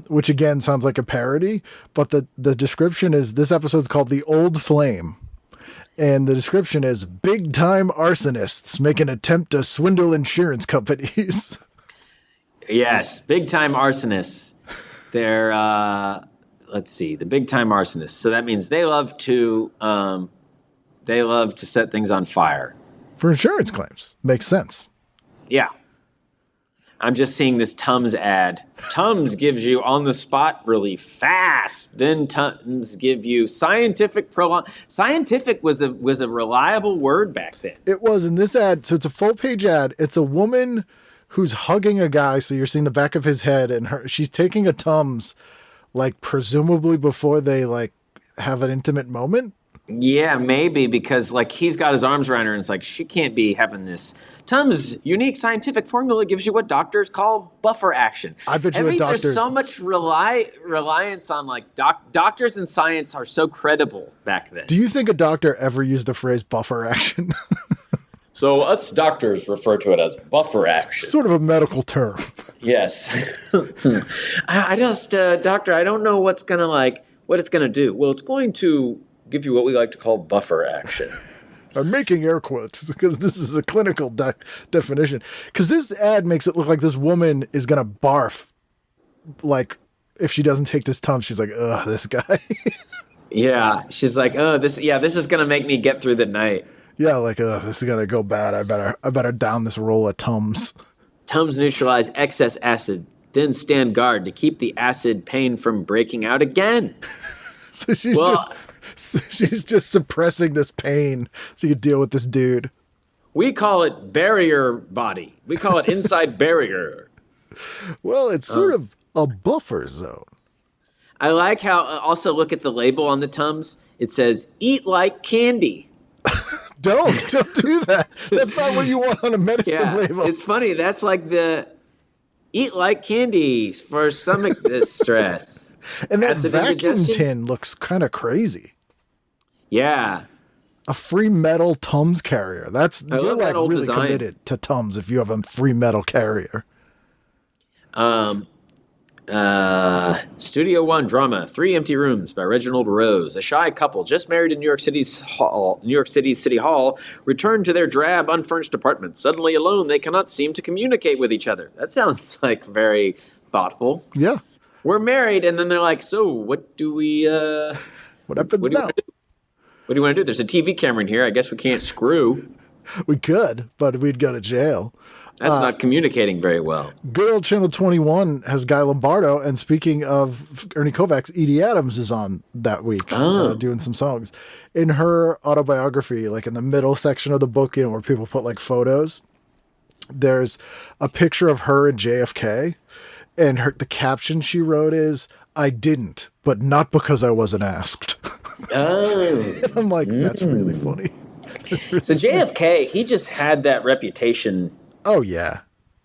S3: which again sounds like a parody. But the description is this episode's called The Old Flame. And the description is big time arsonists make an attempt to swindle insurance companies.
S5: Yes, big time arsonists. They're let's see, the big time arsonists. So that means they love to set things on fire
S3: For insurance claims. Makes sense.
S5: Yeah. I'm just seeing this Tums ad. Tums gives you on the spot relief fast. Then Tums give you scientific Scientific was a reliable word back then.
S3: It was in this ad. So it's a full page ad. It's a woman who's hugging a guy. So you're seeing the back of his head and she's taking a Tums, like presumably before they like have an intimate moment.
S5: Yeah, maybe because like he's got his arms around her and it's like she can't be having this. Tums' unique scientific formula gives you what doctors call buffer action.
S3: I bet you doctors.
S5: There's so much reliance on like doctors and science are so credible back then.
S3: Do you think a doctor ever used the phrase buffer action?
S5: So us doctors refer to it as buffer action.
S3: Sort of a medical term.
S5: Yes. I just, doctor, I don't know what it's gonna do. Well, it's going to give you what we like to call buffer action.
S3: I'm making air quotes because this is a clinical definition. Because this ad makes it look like this woman is going to barf. Like, if she doesn't take this Tums, she's like, ugh, this guy.
S5: Yeah. She's like, oh, this is going to make me get through the night.
S3: Yeah, like, ugh, this is going to go bad. I better down this roll of Tums.
S5: Tums neutralize excess acid, then stand guard to keep the acid pain from breaking out again.
S3: So she's just suppressing this pain so you can deal with this dude.
S5: We call it barrier body. We call it inside barrier.
S3: Well, it's sort of a buffer zone.
S5: I like how, also look at the label on the Tums. It says, eat like candy.
S3: Don't do that. That's not what you want on a medicine label.
S5: It's funny. That's like the eat like candy for stomach distress.
S3: And that
S5: Acid
S3: vacuum
S5: indigestion?
S3: tin looks kind of crazy.
S5: Yeah.
S3: A free metal Tums carrier. You're
S5: love
S3: like
S5: that old
S3: really
S5: design.
S3: committed to Tums if you have a free metal carrier.
S5: Studio One drama, 3 Empty Rooms by Reginald Rose. A shy couple just married in New York City's City Hall return to their drab, unfurnished apartment. Suddenly alone, they cannot seem to communicate with each other. That sounds like very thoughtful.
S3: Yeah.
S5: We're married, and then they're like, so what do we,
S3: What happens
S5: what do you
S3: now?
S5: want to do? What do you want to do? There's a TV camera in here. I guess we can't screw.
S3: We could, but we'd go to jail.
S5: That's not communicating very well.
S3: Good old Channel 21 has Guy Lombardo, and speaking of Ernie Kovacs, Edie Adams is on that week doing some songs. In her autobiography, like in the middle section of the book, where people put like photos, there's a picture of her and JFK, and the caption she wrote is, "I didn't, but not because I wasn't asked."
S5: Oh.
S3: And I'm like, that's really funny.
S5: So JFK, he just had that reputation.
S3: Oh yeah.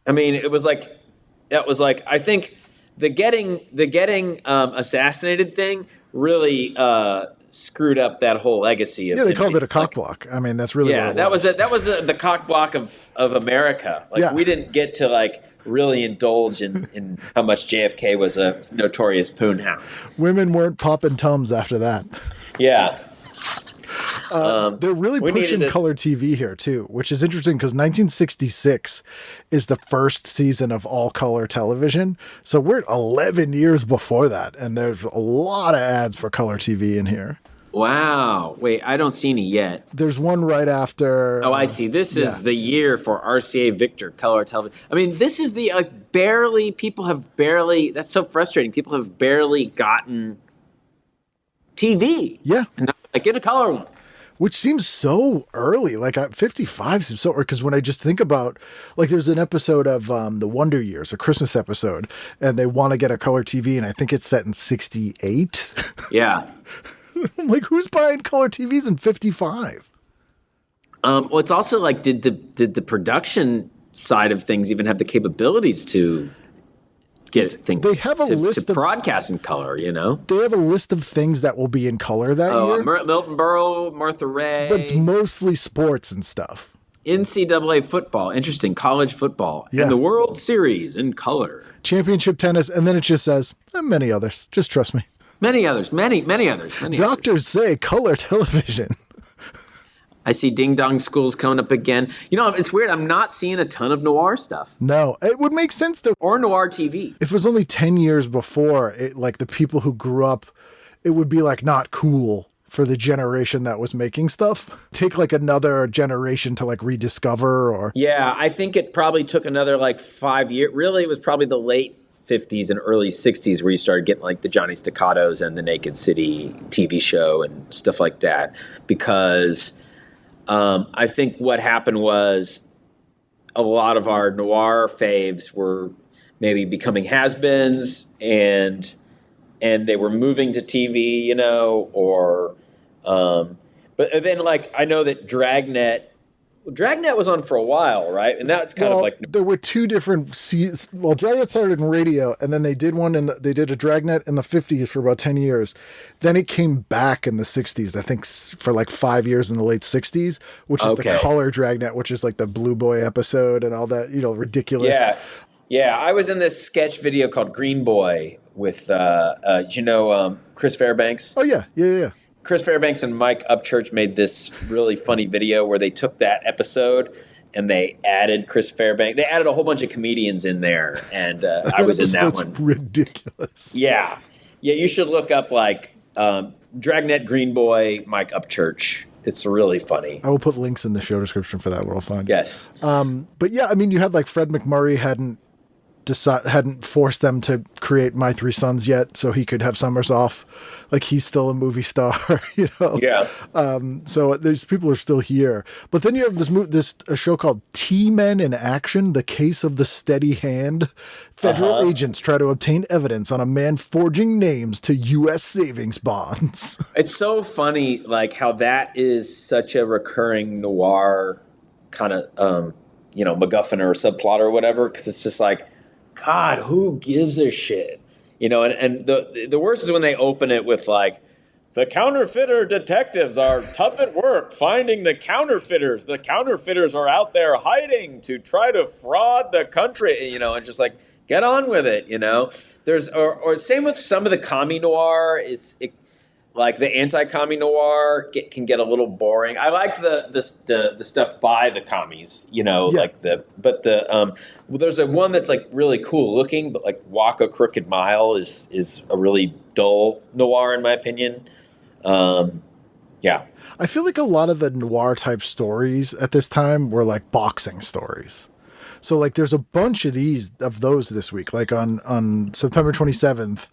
S5: I mean, I think the getting assassinated thing really screwed up that whole legacy of
S3: Yeah, they called it a cock block. I mean, that's really what it was.
S5: that was the cock block of America. Like we didn't get to like really indulge in how much JFK was a notorious poon hound.
S3: Women weren't popping Tums after that.
S5: Yeah.
S3: They're really pushing color TV here too, which is interesting because 1966 is the first season of all color television. So we're 11 years before that, and there's a lot of ads for color TV in here.
S5: Wow. Wait, I don't see any yet.
S3: There's one right after.
S5: Oh, I see. This is the year for RCA Victor color television. I mean, this is the that's so frustrating. People have barely gotten TV.
S3: Yeah.
S5: And like get a color one.
S3: Which seems so early. Like 55 seems so early. Because when I just think about, like, there's an episode of The Wonder Years, a Christmas episode, and they want to get a color TV, and I think it's set in 68.
S5: Yeah.
S3: I'm like, who's buying color TVs in 55?
S5: Well, it's also like, did the production side of things even have the capabilities to get things.
S3: They have a list
S5: to
S3: of
S5: broadcast in color. You know,
S3: they have a list of things that will be in color that year.
S5: Milton Berle, Martha Raye,
S3: but it's mostly sports and stuff.
S5: NCAA football, interesting, college football, and the World Series in color.
S3: Championship tennis, and then it just says, many others. Just trust me.
S5: Many others.
S3: Doctors say color television.
S5: I see Ding Dong School's coming up again. You know, it's weird. I'm not seeing a ton of noir stuff.
S3: No, it would make sense, though.
S5: Or noir TV.
S3: If it was only 10 years before, like the people who grew up, it would be like not cool for the generation that was making stuff. Take like another generation to like rediscover or...
S5: Yeah, I think it probably took another like 5 years. Really, it was probably the late 50s and early 60s where you started getting like the Johnny Staccatos and the Naked City TV show and stuff like that. Because I think what happened was a lot of our noir faves were maybe becoming has-beens and they were moving to TV, you know, or... but then, like, I know that Dragnet was on for a while, right? And that's kind of like...
S3: There were two different seasons. Well, Dragnet started in radio, and then they did they did a Dragnet in the 50s for about 10 years. Then it came back in the 60s, I think for like 5 years in the late 60s, which is the color Dragnet, which is like the Blue Boy episode and all that, you know, ridiculous.
S5: Yeah, I was in this sketch video called Green Boy with, Chris Fairbanks?
S3: Oh, yeah.
S5: Chris Fairbanks and Mike Upchurch made this really funny video where they took that episode and they added Chris Fairbanks. They added a whole bunch of comedians in there, and I was in that one.
S3: Ridiculous.
S5: Yeah, you should look up like Dragnet Green Boy, Mike Upchurch. It's really funny.
S3: I will put links in the show description for that. We're all fine.
S5: Yes.
S3: But yeah, I mean, you had like Fred McMurray hadn't forced them to create My Three Sons yet, so he could have summers off. Like he's still a movie star, you know.
S5: Yeah.
S3: So there's people are still here, but then you have a show called T-Men in Action: The Case of the Steady Hand. Federal agents try to obtain evidence on a man forging names to U.S. savings bonds.
S5: It's so funny, like how that is such a recurring noir kind of, MacGuffin or subplot or whatever, because it's just like, God, who gives a shit? You know, and the worst is when they open it with like, the counterfeiter detectives are tough at work finding the counterfeiters. The counterfeiters are out there hiding to try to fraud the country, you know, and just like, get on with it, you know. There's or same with some of the comedy noir like the anti-comedy noir can get a little boring. I like the stuff by the commies, you know, there's a one that's like really cool looking, but like Walk a Crooked Mile is a really dull noir in my opinion. Yeah.
S3: I feel like a lot of the noir type stories at this time were like boxing stories. So like there's a bunch of those this week. Like on September 27th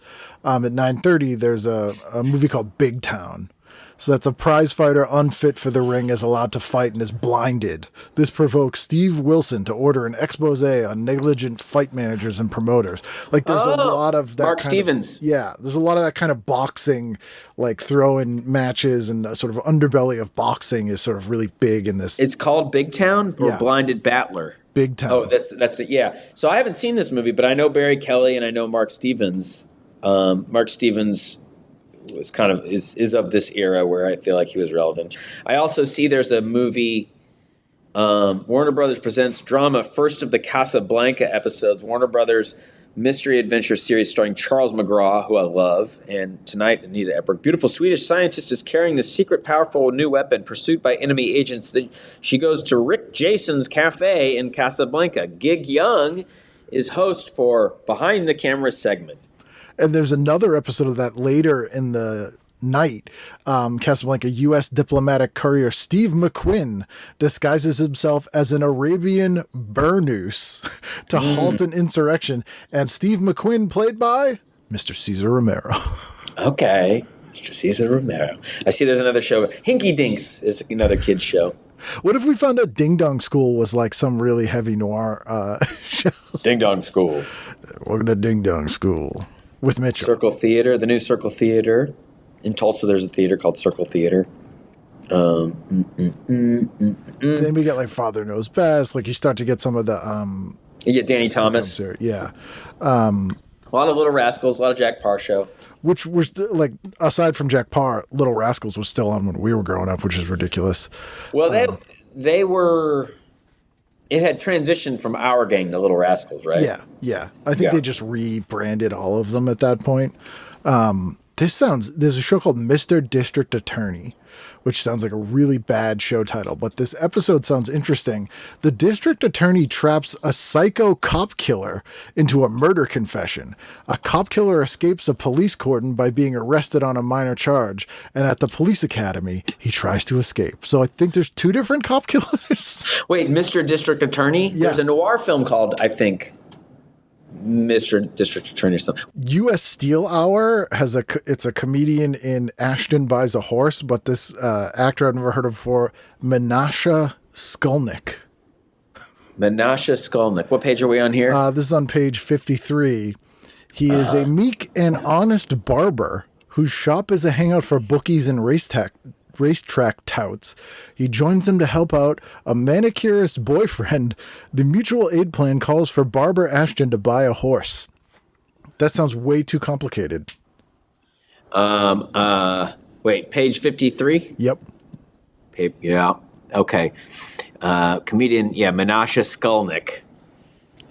S3: at 9:30, there's a movie called Big Town. So that's a prize fighter unfit for the ring is allowed to fight and is blinded. This provokes Steve Wilson to order an expose on negligent fight managers and promoters. Like there's a lot of that.
S5: Mark Stevens.
S3: There's a lot of that kind of boxing, like throw-in matches and sort of underbelly of boxing is sort of really big in this.
S5: It's called Big Town or Blinded Battler?
S3: Big Town.
S5: Oh, that's it. Yeah. So I haven't seen this movie, but I know Barry Kelly and I know Mark Stevens. Mark Stevens was kind of is of this era where I feel like he was relevant. I also see there's a movie. Warner Brothers presents drama first of the Casablanca episodes. Warner Brothers mystery adventure series starring Charles McGraw, who I love, and tonight Anita Ekberg. Beautiful Swedish scientist is carrying the secret, powerful new weapon pursued by enemy agents. She goes to Rick Jason's cafe in Casablanca. Gig Young is host for Behind the Camera segment.
S3: And there's another episode of that later in the night. Casablanca U.S. diplomatic courier Steve McQuinn disguises himself as an Arabian burnous to halt an insurrection. And Steve McQuinn played by Mr. Cesar Romero.
S5: Okay. Mr. Cesar Romero. I see there's another show. Hinky Dinks is another kid's show.
S3: What if we found out Ding Dong School was like some really heavy noir show?
S5: Ding Dong School.
S3: Welcome to Ding Dong School. With Mitchum.
S5: Circle Theater, the new Circle Theater. In Tulsa, there's a theater called Circle Theater.
S3: Then we get like Father Knows Best. Like you start to get some of the...
S5: you get Danny Thomas.
S3: Here. Yeah.
S5: A lot of Little Rascals, a lot of Jack Parr show.
S3: Which was like, aside from Jack Parr, Little Rascals was still on when we were growing up, which is ridiculous.
S5: Well, they were. It had transitioned from Our Gang to Little Rascals, right?
S3: Yeah. I think they just rebranded all of them at that point. There's a show called Mr. District Attorney, which sounds like a really bad show title, but this episode sounds interesting. The district attorney traps a psycho cop killer into a murder confession. A cop killer escapes a police cordon by being arrested on a minor charge, and at the police academy, he tries to escape. So I think there's 2 different cop killers.
S5: Wait, Mr. District Attorney?
S3: Yeah.
S5: There's a noir film called, I think, Mr. District Attorney or something.
S3: U.S. Steel Hour it's a comedian in Ashton Buys a Horse, but this actor I've never heard of before, Menashe Skolnick.
S5: Menashe Skolnick. What page are we on here?
S3: This is on page 53. He is a meek and honest barber whose shop is a hangout for bookies and racetrack touts. He joins them to help out a manicurist boyfriend. The mutual aid plan calls for Barbara Ashton to buy a horse. That sounds way too complicated.
S5: Wait, page 53?
S3: Yep.
S5: Yeah. Okay. Comedian, Menashe Skolnick.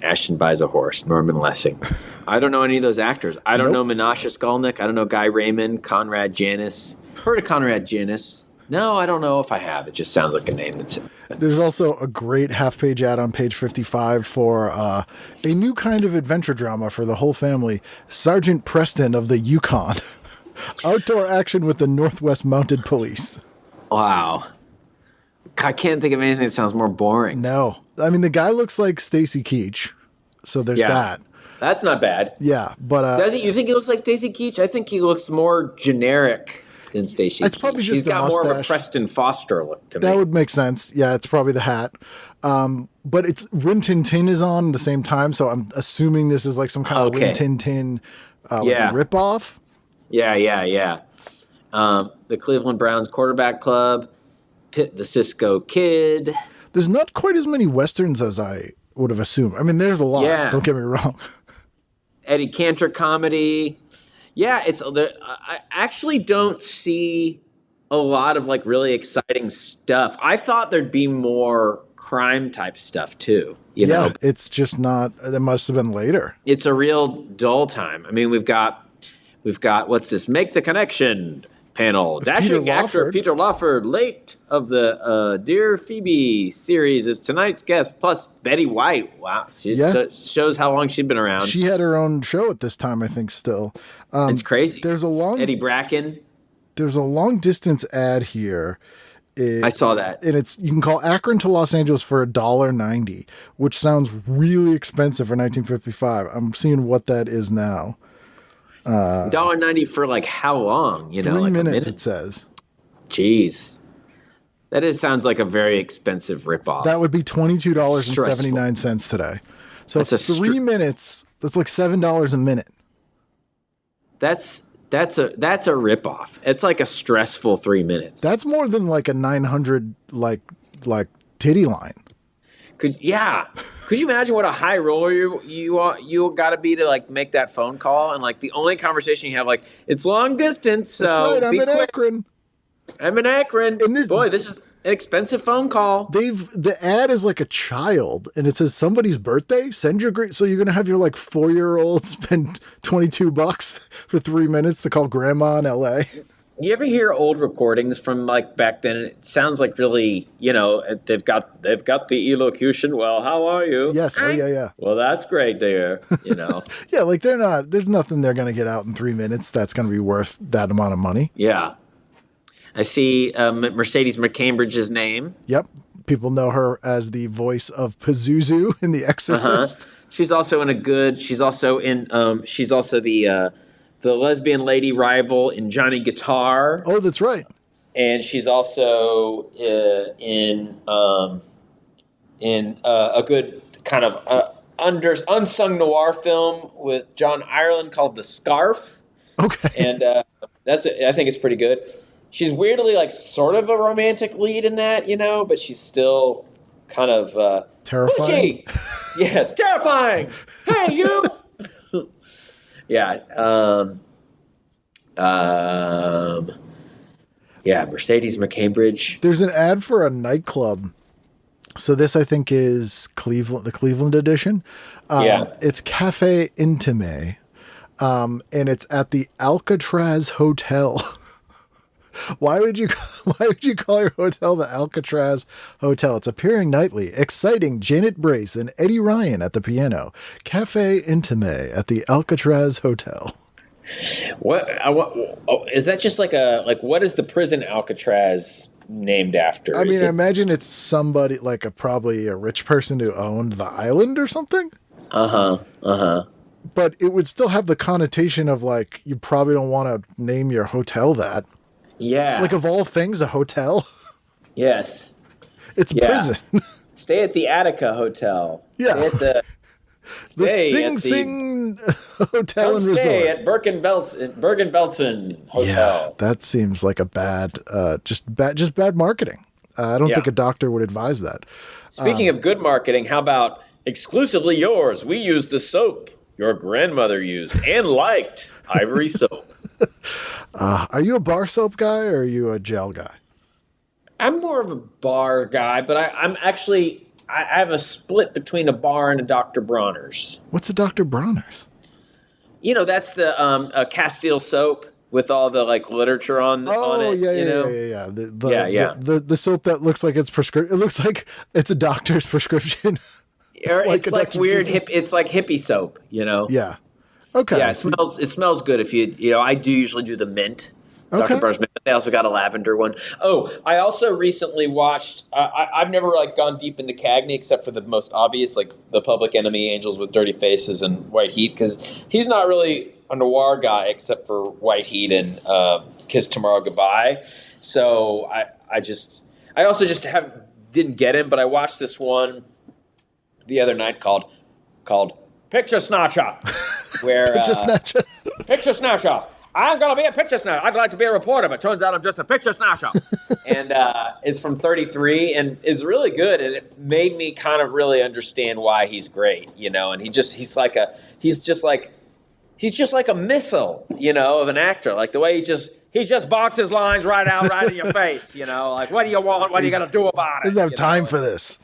S5: Ashton Buys a Horse. Norman Lessing. I don't know any of those actors. I don't know Menashe Skolnick. I don't know Guy Raymond, Conrad Janis. Heard of Conrad Janis? No, I don't know if I have. It just sounds like a name that's...
S3: There's also a great half-page ad on page 55 for a new kind of adventure drama for the whole family, Sergeant Preston of the Yukon. Outdoor action with the Northwest Mounted Police.
S5: Wow. I can't think of anything that sounds more boring.
S3: No. I mean, the guy looks like Stacy Keach, so there's that.
S5: That's not bad.
S3: Yeah, but...
S5: Does he? You think he looks like Stacy Keach? I think he looks more generic than Stacy Keach.
S3: It's probably just
S5: He's
S3: the
S5: got
S3: mustache.
S5: more of a Preston Foster look to me.
S3: That would make sense. Yeah, it's probably the hat. But it's Rin Tin Tin is on at the same time, so I'm assuming this is like some kind of Rin Tin Tin ripoff.
S5: Yeah. The Cleveland Browns quarterback club, Pitt the Cisco Kid.
S3: There's not quite as many Westerns as I would have assumed. I mean, there's a lot. Yeah. Don't get me wrong.
S5: Eddie Cantor comedy. Yeah, I actually don't see a lot of like really exciting stuff. I thought there'd be more crime type stuff too. You know?
S3: It's just not. It must have been later.
S5: It's a real dull time. I mean, we've got what's this? Make the Connection panel. Dashing actor Peter Lawford, late of the Dear Phoebe series, is tonight's guest, plus Betty White. Wow, she shows how long she'd been around.
S3: She had her own show at this time, I think, still.
S5: It's crazy.
S3: There's a long...
S5: Eddie Bracken.
S3: There's a long distance ad here.
S5: I saw that.
S3: And you can call Akron to Los Angeles for $1.90, which sounds really expensive for 1955. I'm seeing what that is now.
S5: $1.90 for like how long?
S3: 3
S5: like
S3: minutes, it says.
S5: Jeez. That sounds like a very expensive ripoff.
S3: That would be $22.79 today. So it's 3 minutes. That's like $7 a minute.
S5: That's a ripoff. It's like a stressful 3 minutes.
S3: That's more than like a 900 like titty line.
S5: Could you imagine what a high roller you got to be to like make that phone call, and like the only conversation you have, like, it's long distance. So
S3: that's right. I'm in Akron.
S5: I'm in Akron. And this is an expensive phone call.
S3: The ad is like a child, and it says somebody's birthday. Send your great. So you're gonna have your like 4-year-old spend $22 for 3 minutes to call grandma in LA.
S5: You ever hear old recordings from like back then? It sounds like really, they've got the elocution. Well, how are you?
S3: Yes. Oh, yeah.
S5: Well, that's great, dear.
S3: Yeah, like there's nothing they're going to get out in 3 minutes that's going to be worth that amount of money.
S5: Yeah. I see Mercedes McCambridge's name.
S3: Yep. People know her as the voice of Pazuzu in The Exorcist.
S5: She's also the lesbian lady rival in Johnny Guitar.
S3: Oh, that's right.
S5: And she's also in a good kind of unsung noir film with John Ireland called The Scarf.
S3: Okay.
S5: And I think it's pretty good. She's weirdly like sort of a romantic lead in that, but she's still kind of
S3: terrifying.
S5: Yes, terrifying. Hey, you. Yeah. Yeah, Mercedes McCambridge.
S3: There's an ad for a nightclub. So this, I think, is the Cleveland edition. It's Cafe Intime, and it's at the Alcatraz Hotel. Why would you call your hotel the Alcatraz Hotel? It's appearing nightly. Exciting Janet Brace and Eddie Ryan at the piano. Cafe Intime at the Alcatraz Hotel.
S5: What is that? Just like what is the prison Alcatraz named after?
S3: I mean, I imagine it's somebody like probably a rich person who owned the island or something. But it would still have the connotation of like you probably don't want to name your hotel that.
S5: Yeah.
S3: Like of all things, a hotel.
S5: Yes.
S3: It's a prison.
S5: Stay at the Attica Hotel.
S3: Yeah.
S5: Stay at the
S3: Sing Sing Hotel and Resort.
S5: Stay at Bergen-Belsen Hotel.
S3: Yeah, that seems like a bad, just bad marketing. I don't think a doctor would advise that.
S5: Speaking of good marketing, how about exclusively yours? We use the soap your grandmother used and liked, Ivory soap.
S3: Are you a bar soap guy or are you a gel guy?
S5: I'm more of a bar guy, but I'm actually... I have a split between a bar and a Dr. Bronner's.
S3: What's a Dr. Bronner's?
S5: You know, that's the Castile soap with all the like literature on it.
S3: Yeah. The soap that looks like it's prescription. It looks like it's a doctor's prescription.
S5: It's like weird hip. It's like hippie soap. You know.
S3: Yeah. Okay.
S5: Yeah, it smells good if you know. I do usually do the mint. Dr. Bronner's mint. They also got a lavender one. Oh, I also recently watched. I've never like gone deep into Cagney except for the most obvious, like The Public Enemy, Angels with Dirty Faces, and White Heat, because he's not really a noir guy except for White Heat and Kiss Tomorrow Goodbye. So I also didn't get him, but I watched this one the other night called Picture Snatcher, where Picture Snatcher. I'm going to be a picture snatcher. I'd like to be a reporter, but turns out I'm just a picture snatcher. And it's from 33, and it's really good. And it made me kind of really understand why he's great, you know. And he's just like a missile, you know, of an actor. Like the way he just boxes lines right in your face, you know. Like, what do you want? What are you going to do about it?
S3: Doesn't have time for this.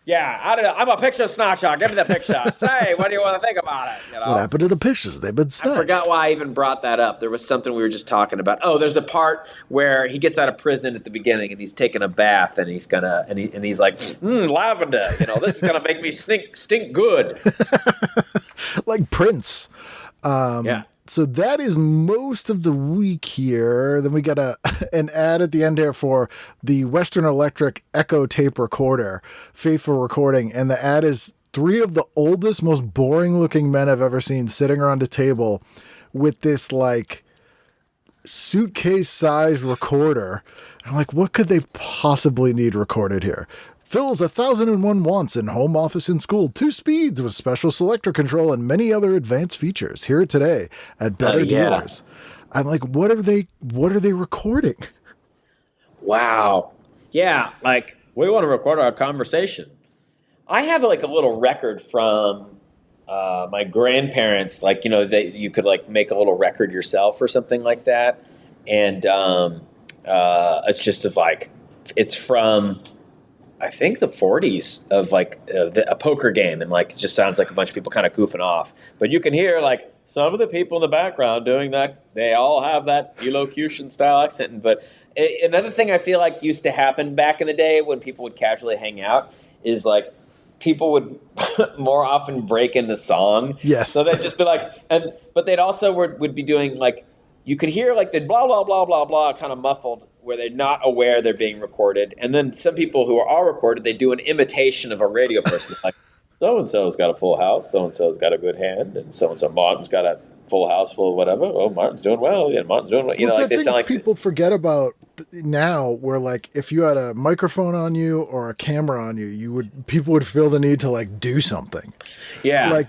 S5: Yeah, I'm a picture snatcher. Give me the picture. Say, what do you want to think about it? You know?
S3: What happened to the pictures? They've been snatched.
S5: I forgot why I even brought that up. There was something we were just talking about. Oh, there's a part where he gets out of prison at the beginning and he's taking a bath and he's he's like, lavender. You know, this is gonna make me stink good.
S3: Like Prince.
S5: Yeah.
S3: So that is most of the week here. Then we got an ad at the end here for the Western Electric Echo tape recorder, Faithful Recording. And the ad is 3 of the oldest, most boring looking men I've ever seen sitting around a table with this like suitcase sized recorder. And I'm like, what could they possibly need recorded here? Fills 1,001 wants in home, office, and school. 2 speeds with special selector control and many other advanced features. Hear it today at Better Dealers. I'm like, what are they recording?
S5: Wow. Yeah, like we want to record our conversation. I have like a little record from my grandparents. Like, you know, you could like make a little record yourself or something like that. And it's just it's from, I think, the 40s of like a poker game, and like it just sounds like a bunch of people kind of goofing off. But you can hear like some of the people in the background doing that. They all have that elocution style accent. But another thing I feel like used to happen back in the day when people would casually hang out is like people would more often break into song.
S3: Yes.
S5: So they'd just be like, but they'd also would be doing like, you could hear like the blah blah blah blah blah kind of muffled, where they're not aware they're being recorded. And then some people who are recorded, they do an imitation of a radio person. Like, so-and-so's got a full house, so-and-so's got a good hand, and so-and-so Martin's got a full house full of whatever. Oh, Martin's doing well. Yeah, Martin's doing well. You know, like they sound like
S3: people forget about now, where like if you had a microphone on you or a camera on you, people would feel the need to like do something.
S5: Yeah,
S3: like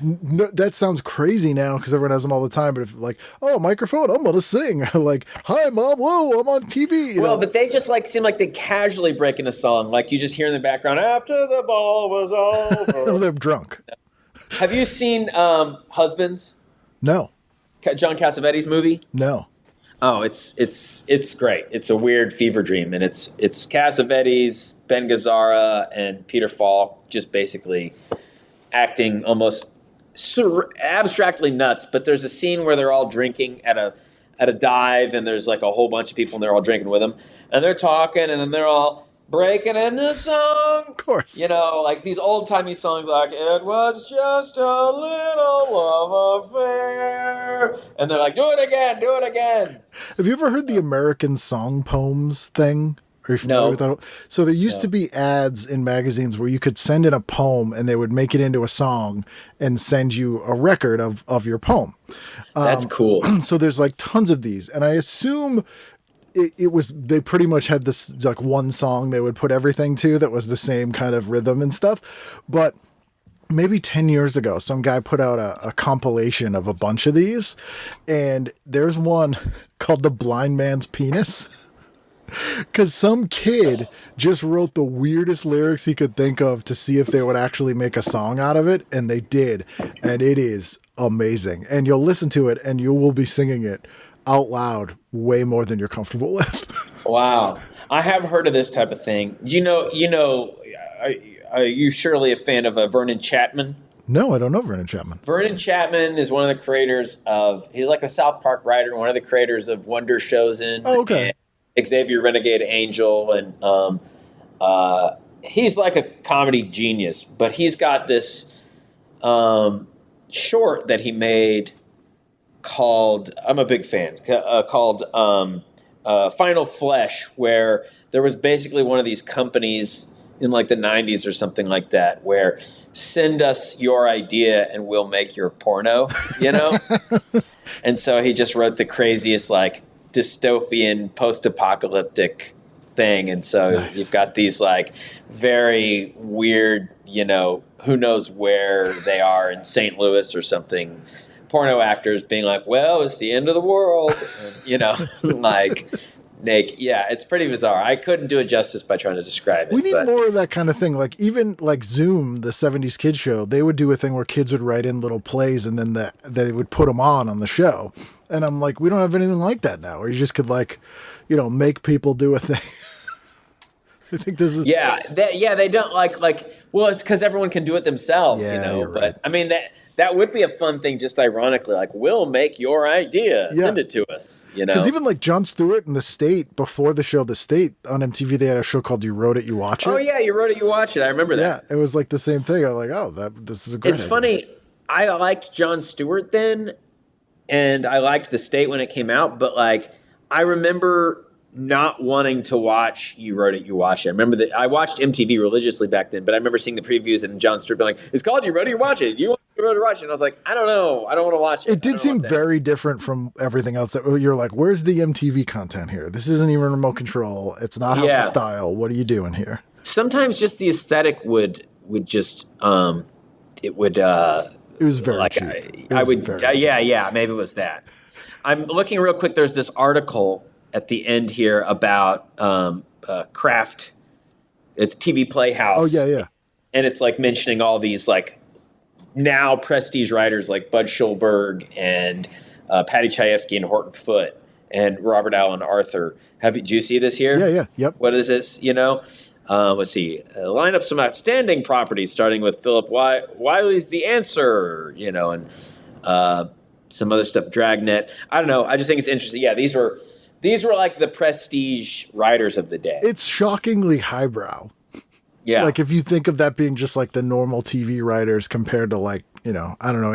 S3: that sounds crazy now because everyone has them all the time. But if like, oh, microphone, I'm gonna sing. Like, hi mom, whoa, I'm on TV. You know?
S5: But they just like seem like they casually break in a song. Like you just hear in the background after the ball was over.
S3: They're drunk.
S5: Have you seen Husbands?
S3: No.
S5: John Cassavetes movie?
S3: No.
S5: Oh, it's great. It's a weird fever dream, and it's Cassavetes, Ben Gazzara, and Peter Falk just basically acting almost abstractly nuts. But there's a scene where they're all drinking at a dive, and there's like a whole bunch of people, and they're all drinking with them, and they're talking, and then they're all breaking into song.
S3: Of course.
S5: You know, like these old-timey songs like, it was just a little love affair. And they're like, do it again, do it again.
S3: Have you ever heard the American Song Poems thing? Are you familiar with that? So there used to be ads in magazines where you could send in a poem and they would make it into a song and send you a record of your poem.
S5: That's cool.
S3: So there's like tons of these. And I assume it was, they pretty much had this like one song they would put everything to that was the same kind of rhythm and stuff. But maybe 10 years ago, some guy put out a compilation of a bunch of these. And there's one called The Blind Man's Penis. Because some kid just wrote the weirdest lyrics he could think of to see if they would actually make a song out of it. And they did. And it is amazing. And you'll listen to it and you will be singing it out loud way more than you're comfortable with.
S5: Wow. I have heard of this type of thing. Are you surely a fan of Vernon Chapman?
S3: No, I don't know Vernon Chapman.
S5: Vernon Chapman is one of the creators of, he's like a South Park writer, one of the creators of Wonder Chosen.
S3: Oh, okay.
S5: And Xavier Renegade Angel. And he's like a comedy genius, but he's got this short that he made called, I'm a big fan, called Final Flesh, where there was basically one of these companies in like the 90s or something like that, where send us your idea and we'll make your porno, you know? And so he just wrote the craziest like dystopian post-apocalyptic thing. And so you've got these like very weird, you know, who knows where they are in St. Louis or something, porno actors being like, well, it's the end of the world, and, you know, like naked. Yeah, it's pretty bizarre. I couldn't do it justice by trying to describe it.
S3: We need more of that kind of thing. Like even like Zoom, the 70s kids show, they would do a thing where kids would write in little plays and then they would put them on the show. And I'm like, we don't have anything like that now, where you just could like, you know, make people do a thing. I think this is
S5: they don't like well, it's because everyone can do it themselves, you know. But right. I mean that would be a fun thing, just ironically, like we'll make your idea, send it to us, you know.
S3: Because even like Jon Stewart and The State, before the show The State on MTV, they had a show called You Wrote It, You Watch It.
S5: Oh yeah, You Wrote It, You Watch It. I remember that.
S3: Yeah, it was like the same thing. I'm like, oh, this is a great idea.
S5: Funny. I liked Jon Stewart then, and I liked The State when it came out, but like I remember not wanting to watch You Wrote It, You Watch It. I remember that I watched MTV religiously back then, but I remember seeing the previews and Jon Stewart being like, it's called You Wrote It, You Watch It. You wrote it, watch it. And I was like, I don't know. I don't want to watch it.
S3: It did seem very different from everything else. That you're like, where's the MTV content here? This isn't even remote control. It's not House of Style. What are you doing here? Sometimes
S5: just the aesthetic would just it was
S3: very
S5: like
S3: cheap.
S5: Maybe it was that. I'm looking real quick. There's this article at the end here about Kraft. It's TV Playhouse.
S3: Oh yeah.
S5: And it's like mentioning all these like now prestige writers like Bud Schulberg and Patty Chayefsky and Horton Foote and Robert Allen Arthur. Do you see this here?
S3: Yeah. Yep.
S5: What is this? You know, let's see. Line up some outstanding properties, starting with Philip Wiley's The Answer. You know, and some other stuff. Dragnet. I don't know. I just think it's interesting. Yeah, these were like the prestige writers of the day.
S3: It's shockingly highbrow.
S5: Yeah.
S3: Like if you think of that being just like the normal TV writers compared to like, you know, I don't know,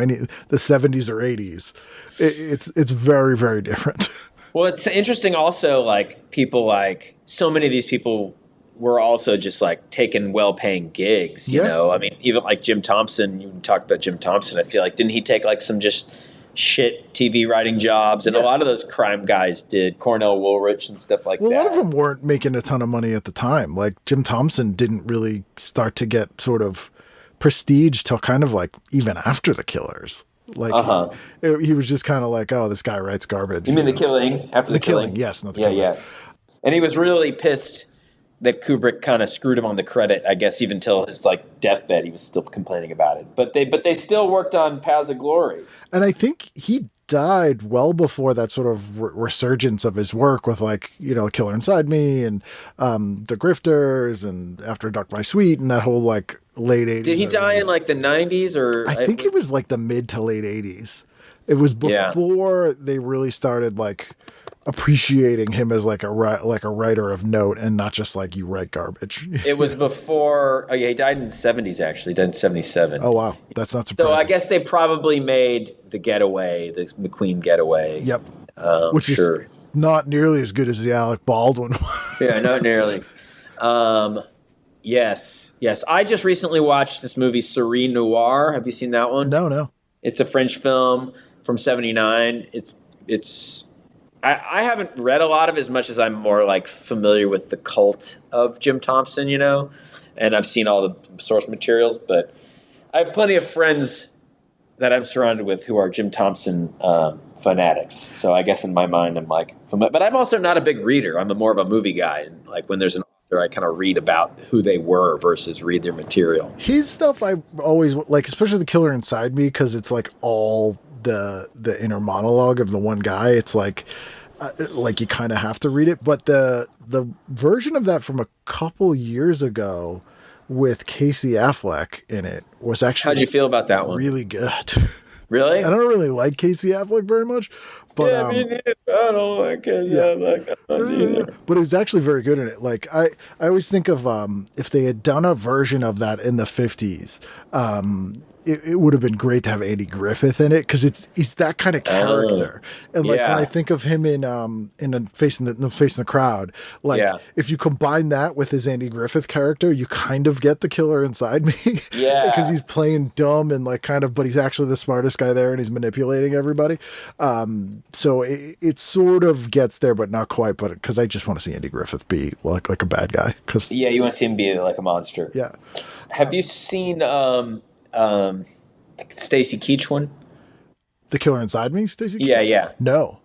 S3: the 70s or 80s, it's very, very different.
S5: Well, it's interesting also, like people like so many of these people were also just like taking well-paying gigs, you know? I mean, even like Jim Thompson, you talked about Jim Thompson. I feel like, didn't he take like some just shit TV writing jobs? And a lot of those crime guys did, Cornell Woolrich and stuff like that.
S3: Well, a lot of them weren't making a ton of money at the time. Like Jim Thompson didn't really start to get sort of prestige till kind of like even after The Killers. Like he was just kind of like, oh, this guy writes garbage.
S5: You mean The Killing? After The Killing?
S3: Yes, not The Killing.
S5: Yeah. And he was really pissed that Kubrick kind of screwed him on the credit, I guess, even till his like deathbed, he was still complaining about it. But they still worked on Paths of Glory.
S3: And I think he died well before that sort of resurgence of his work with like, you know, Killer Inside Me and The Grifters and After Dark My Sweet and that whole like late 80s.
S5: Did he die in like the 90s or?
S3: I think it was like the mid to late 80s. It was before they really started like appreciating him as like a writer of note and not just like you write garbage.
S5: It was before. Oh yeah, he died in the 70s. Actually, he died in 77.
S3: Oh wow, that's not surprising.
S5: So I guess they probably made The Getaway, the McQueen Getaway.
S3: Yep, which is not nearly as good as the Alec Baldwin one.
S5: Yeah, not nearly. Yes. I just recently watched this movie, Serene Noir. Have you seen that one?
S3: No.
S5: It's a French film from '79. It's. I haven't read a lot of it as much as I'm more like familiar with the cult of Jim Thompson, you know, and I've seen all the source materials, but I have plenty of friends that I'm surrounded with who are Jim Thompson fanatics. So I guess in my mind, I'm like, but I'm also not a big reader. I'm more of a movie guy. And like when there's an author, I kind of read about who they were versus read their material.
S3: His stuff I always like, especially The Killer Inside Me, because it's like all the inner monologue of the one guy. It's like you kind of have to read it. But the version of that from a couple years ago with Casey Affleck in it was actually.
S5: How'd you feel about that one?
S3: Really good.
S5: Really?
S3: I don't really like Casey Affleck very much, but
S5: I don't like Casey Affleck either.
S3: But it was actually very good in it. Like I always think of if they had done a version of that in the 50s, it would have been great to have Andy Griffith in it because he's that kind of character. And like when I think of him in Facing the Crowd, like if you combine that with his Andy Griffith character, you kind of get the killer inside me.
S5: Yeah,
S3: because he's playing dumb and like kind of, but he's actually the smartest guy there and he's manipulating everybody. So it sort of gets there, but not quite. But because I just want to see Andy Griffith be like a bad guy. Because
S5: you want to see him be like a monster.
S3: Yeah.
S5: Have you seen Stacy Keach one?
S3: The Killer Inside Me, Stacy Keach?
S5: Yeah.
S3: No.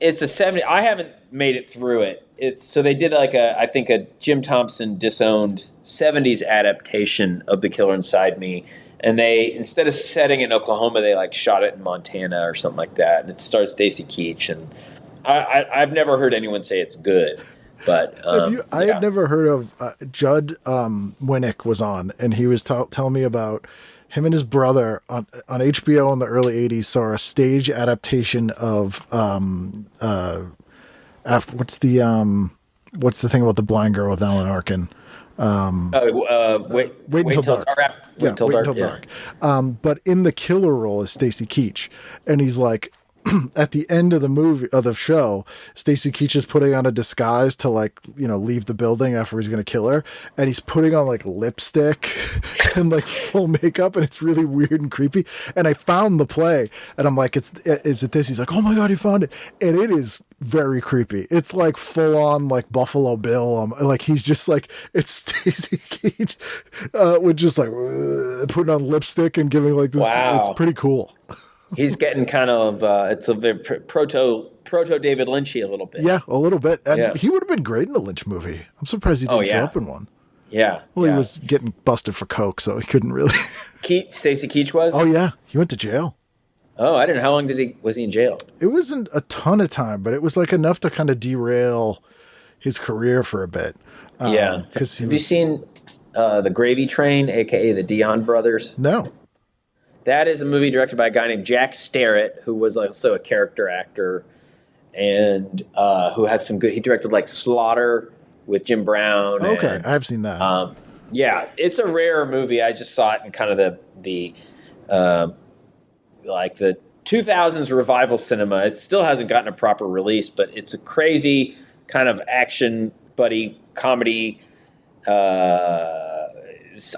S5: It's a 70. I haven't made it through it. So they did like I think a Jim Thompson disowned 70s adaptation of The Killer Inside Me. And they, instead of setting it in Oklahoma, they like shot it in Montana or something like that. And it stars Stacy Keach. And I've never heard anyone say it's good. But
S3: I had never heard of Judd Winnick was on, and he was telling me about him and his brother on HBO in the early 80s saw a stage adaptation of what's the thing about the blind girl with Alan Arkin?
S5: Wait until dark. Wait until dark.
S3: But in the killer role is Stacy Keach, and he's like, at the end of the show, Stacy Keach is putting on a disguise to like, you know, leave the building after he's going to kill her. And he's putting on like lipstick and like full makeup. And it's really weird and creepy. And I found the play and I'm like, is it this? He's like, oh my God, he found it. And it is very creepy. It's like full on like Buffalo Bill. Like he's just like, it's Stacy Keach with just like putting on lipstick and giving like this. Wow. It's pretty cool.
S5: He's getting kind of it's a very proto David Lynchy a little bit.
S3: Yeah, a little bit. And he would have been great in a Lynch movie. I'm surprised he didn't show up in one.
S5: Yeah.
S3: Well, he was getting busted for coke, so he couldn't really.
S5: Stacy Keach was?
S3: Oh yeah, he went to jail.
S5: Oh, I didn't know. How long was he in jail?
S3: It wasn't a ton of time, but it was like enough to kind of derail his career for a bit.
S5: Have you seen The Gravy Train, aka the Dion Brothers?
S3: No.
S5: That is a movie directed by a guy named Jack Starrett, who was also a character actor and who has some good. He directed like Slaughter with Jim Brown.
S3: Okay, I've seen that.
S5: It's a rare movie. I just saw it in kind of the 2000s revival cinema. It still hasn't gotten a proper release, but it's a crazy kind of action buddy comedy.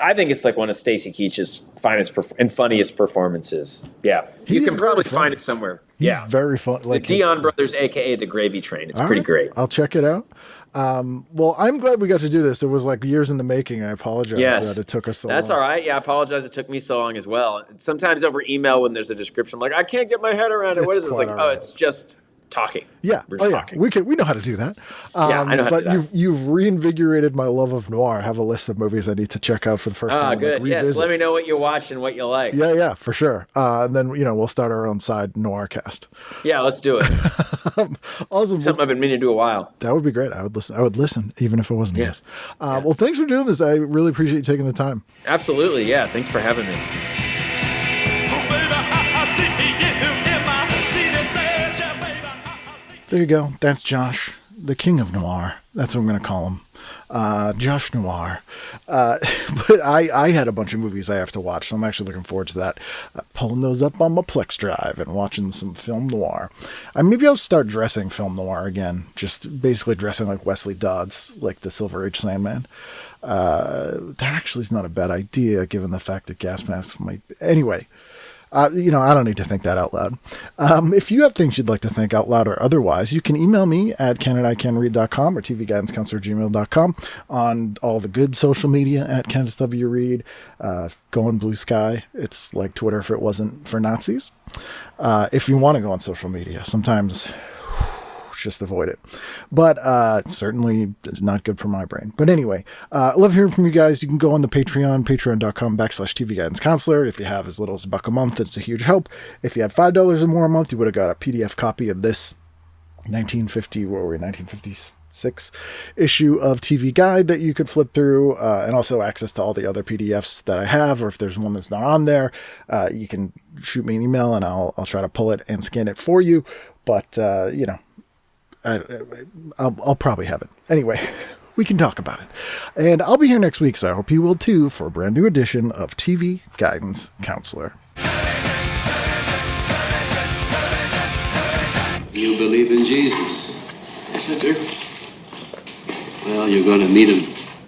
S5: I think it's like one of Stacy Keach's finest and funniest performances. Yeah, you can probably find it somewhere.
S3: He's very fun.
S5: Like the Dion Brothers, a.k.a. The Gravy Train. It's pretty great.
S3: I'll check it out. Well, I'm glad we got to do this. It was like years in the making. I apologize that it took us so long.
S5: That's all right. Yeah, I apologize it took me so long as well. Sometimes over email when there's a description, I'm like, I can't get my head around it. What is it? It's like, it's just talking.
S3: Yeah.
S5: We're just talking.
S3: We know how to do that.
S5: Yeah, I know how to do that.
S3: But you've reinvigorated my love of noir. I have a list of movies I need to check out for the first time.
S5: Good.
S3: Like,
S5: yes. Let me know what you watch and what you like.
S3: Yeah, for sure. And then, we'll start our own side noir cast.
S5: Yeah, let's do it.
S3: Awesome.
S5: Something I've been meaning to do a while.
S3: That would be great. I would listen, even if it wasn't yes. Well, thanks for doing this. I really appreciate you taking the time.
S5: Absolutely. Yeah. Thanks for having me.
S3: There you go. That's Josh, the king of noir. That's what I'm going to call him. Josh Noir. But I had a bunch of movies I have to watch, so I'm actually looking forward to that. Pulling those up on my Plex drive and watching some film noir. Maybe I'll start dressing film noir again. Just basically dressing like Wesley Dodds, like the Silver Age Sandman. That actually is not a bad idea, given the fact that gas masks might... Anyway... I don't need to think that out loud. If you have things you'd like to think out loud or otherwise, you can email me at ken@icanread.com or tvguidancecounselor@gmail.com, on all the good social media at Kenneth W. Reed. Go on Blue Sky. It's like Twitter if it wasn't for Nazis. If you want to go on social media, sometimes just avoid it. But certainly is not good for my brain. But anyway, I love hearing from you guys. You can go on the Patreon, patreon.com/tvguidancecounselor. If you have as little as $1 a month, it's a huge help. If you had $5 or more a month, you would have got a PDF copy of this 1956 issue of TV Guide that you could flip through, and also access to all the other PDFs that I have, or if there's one that's not on there, you can shoot me an email and I'll try to pull it and scan it for you. But, I'll probably have it. Anyway, we can talk about it. And I'll be here next week, so I hope you will too, for a brand new edition of TV Guidance Counselor.
S6: You believe in Jesus? Yes, I do. Well, you're going to meet him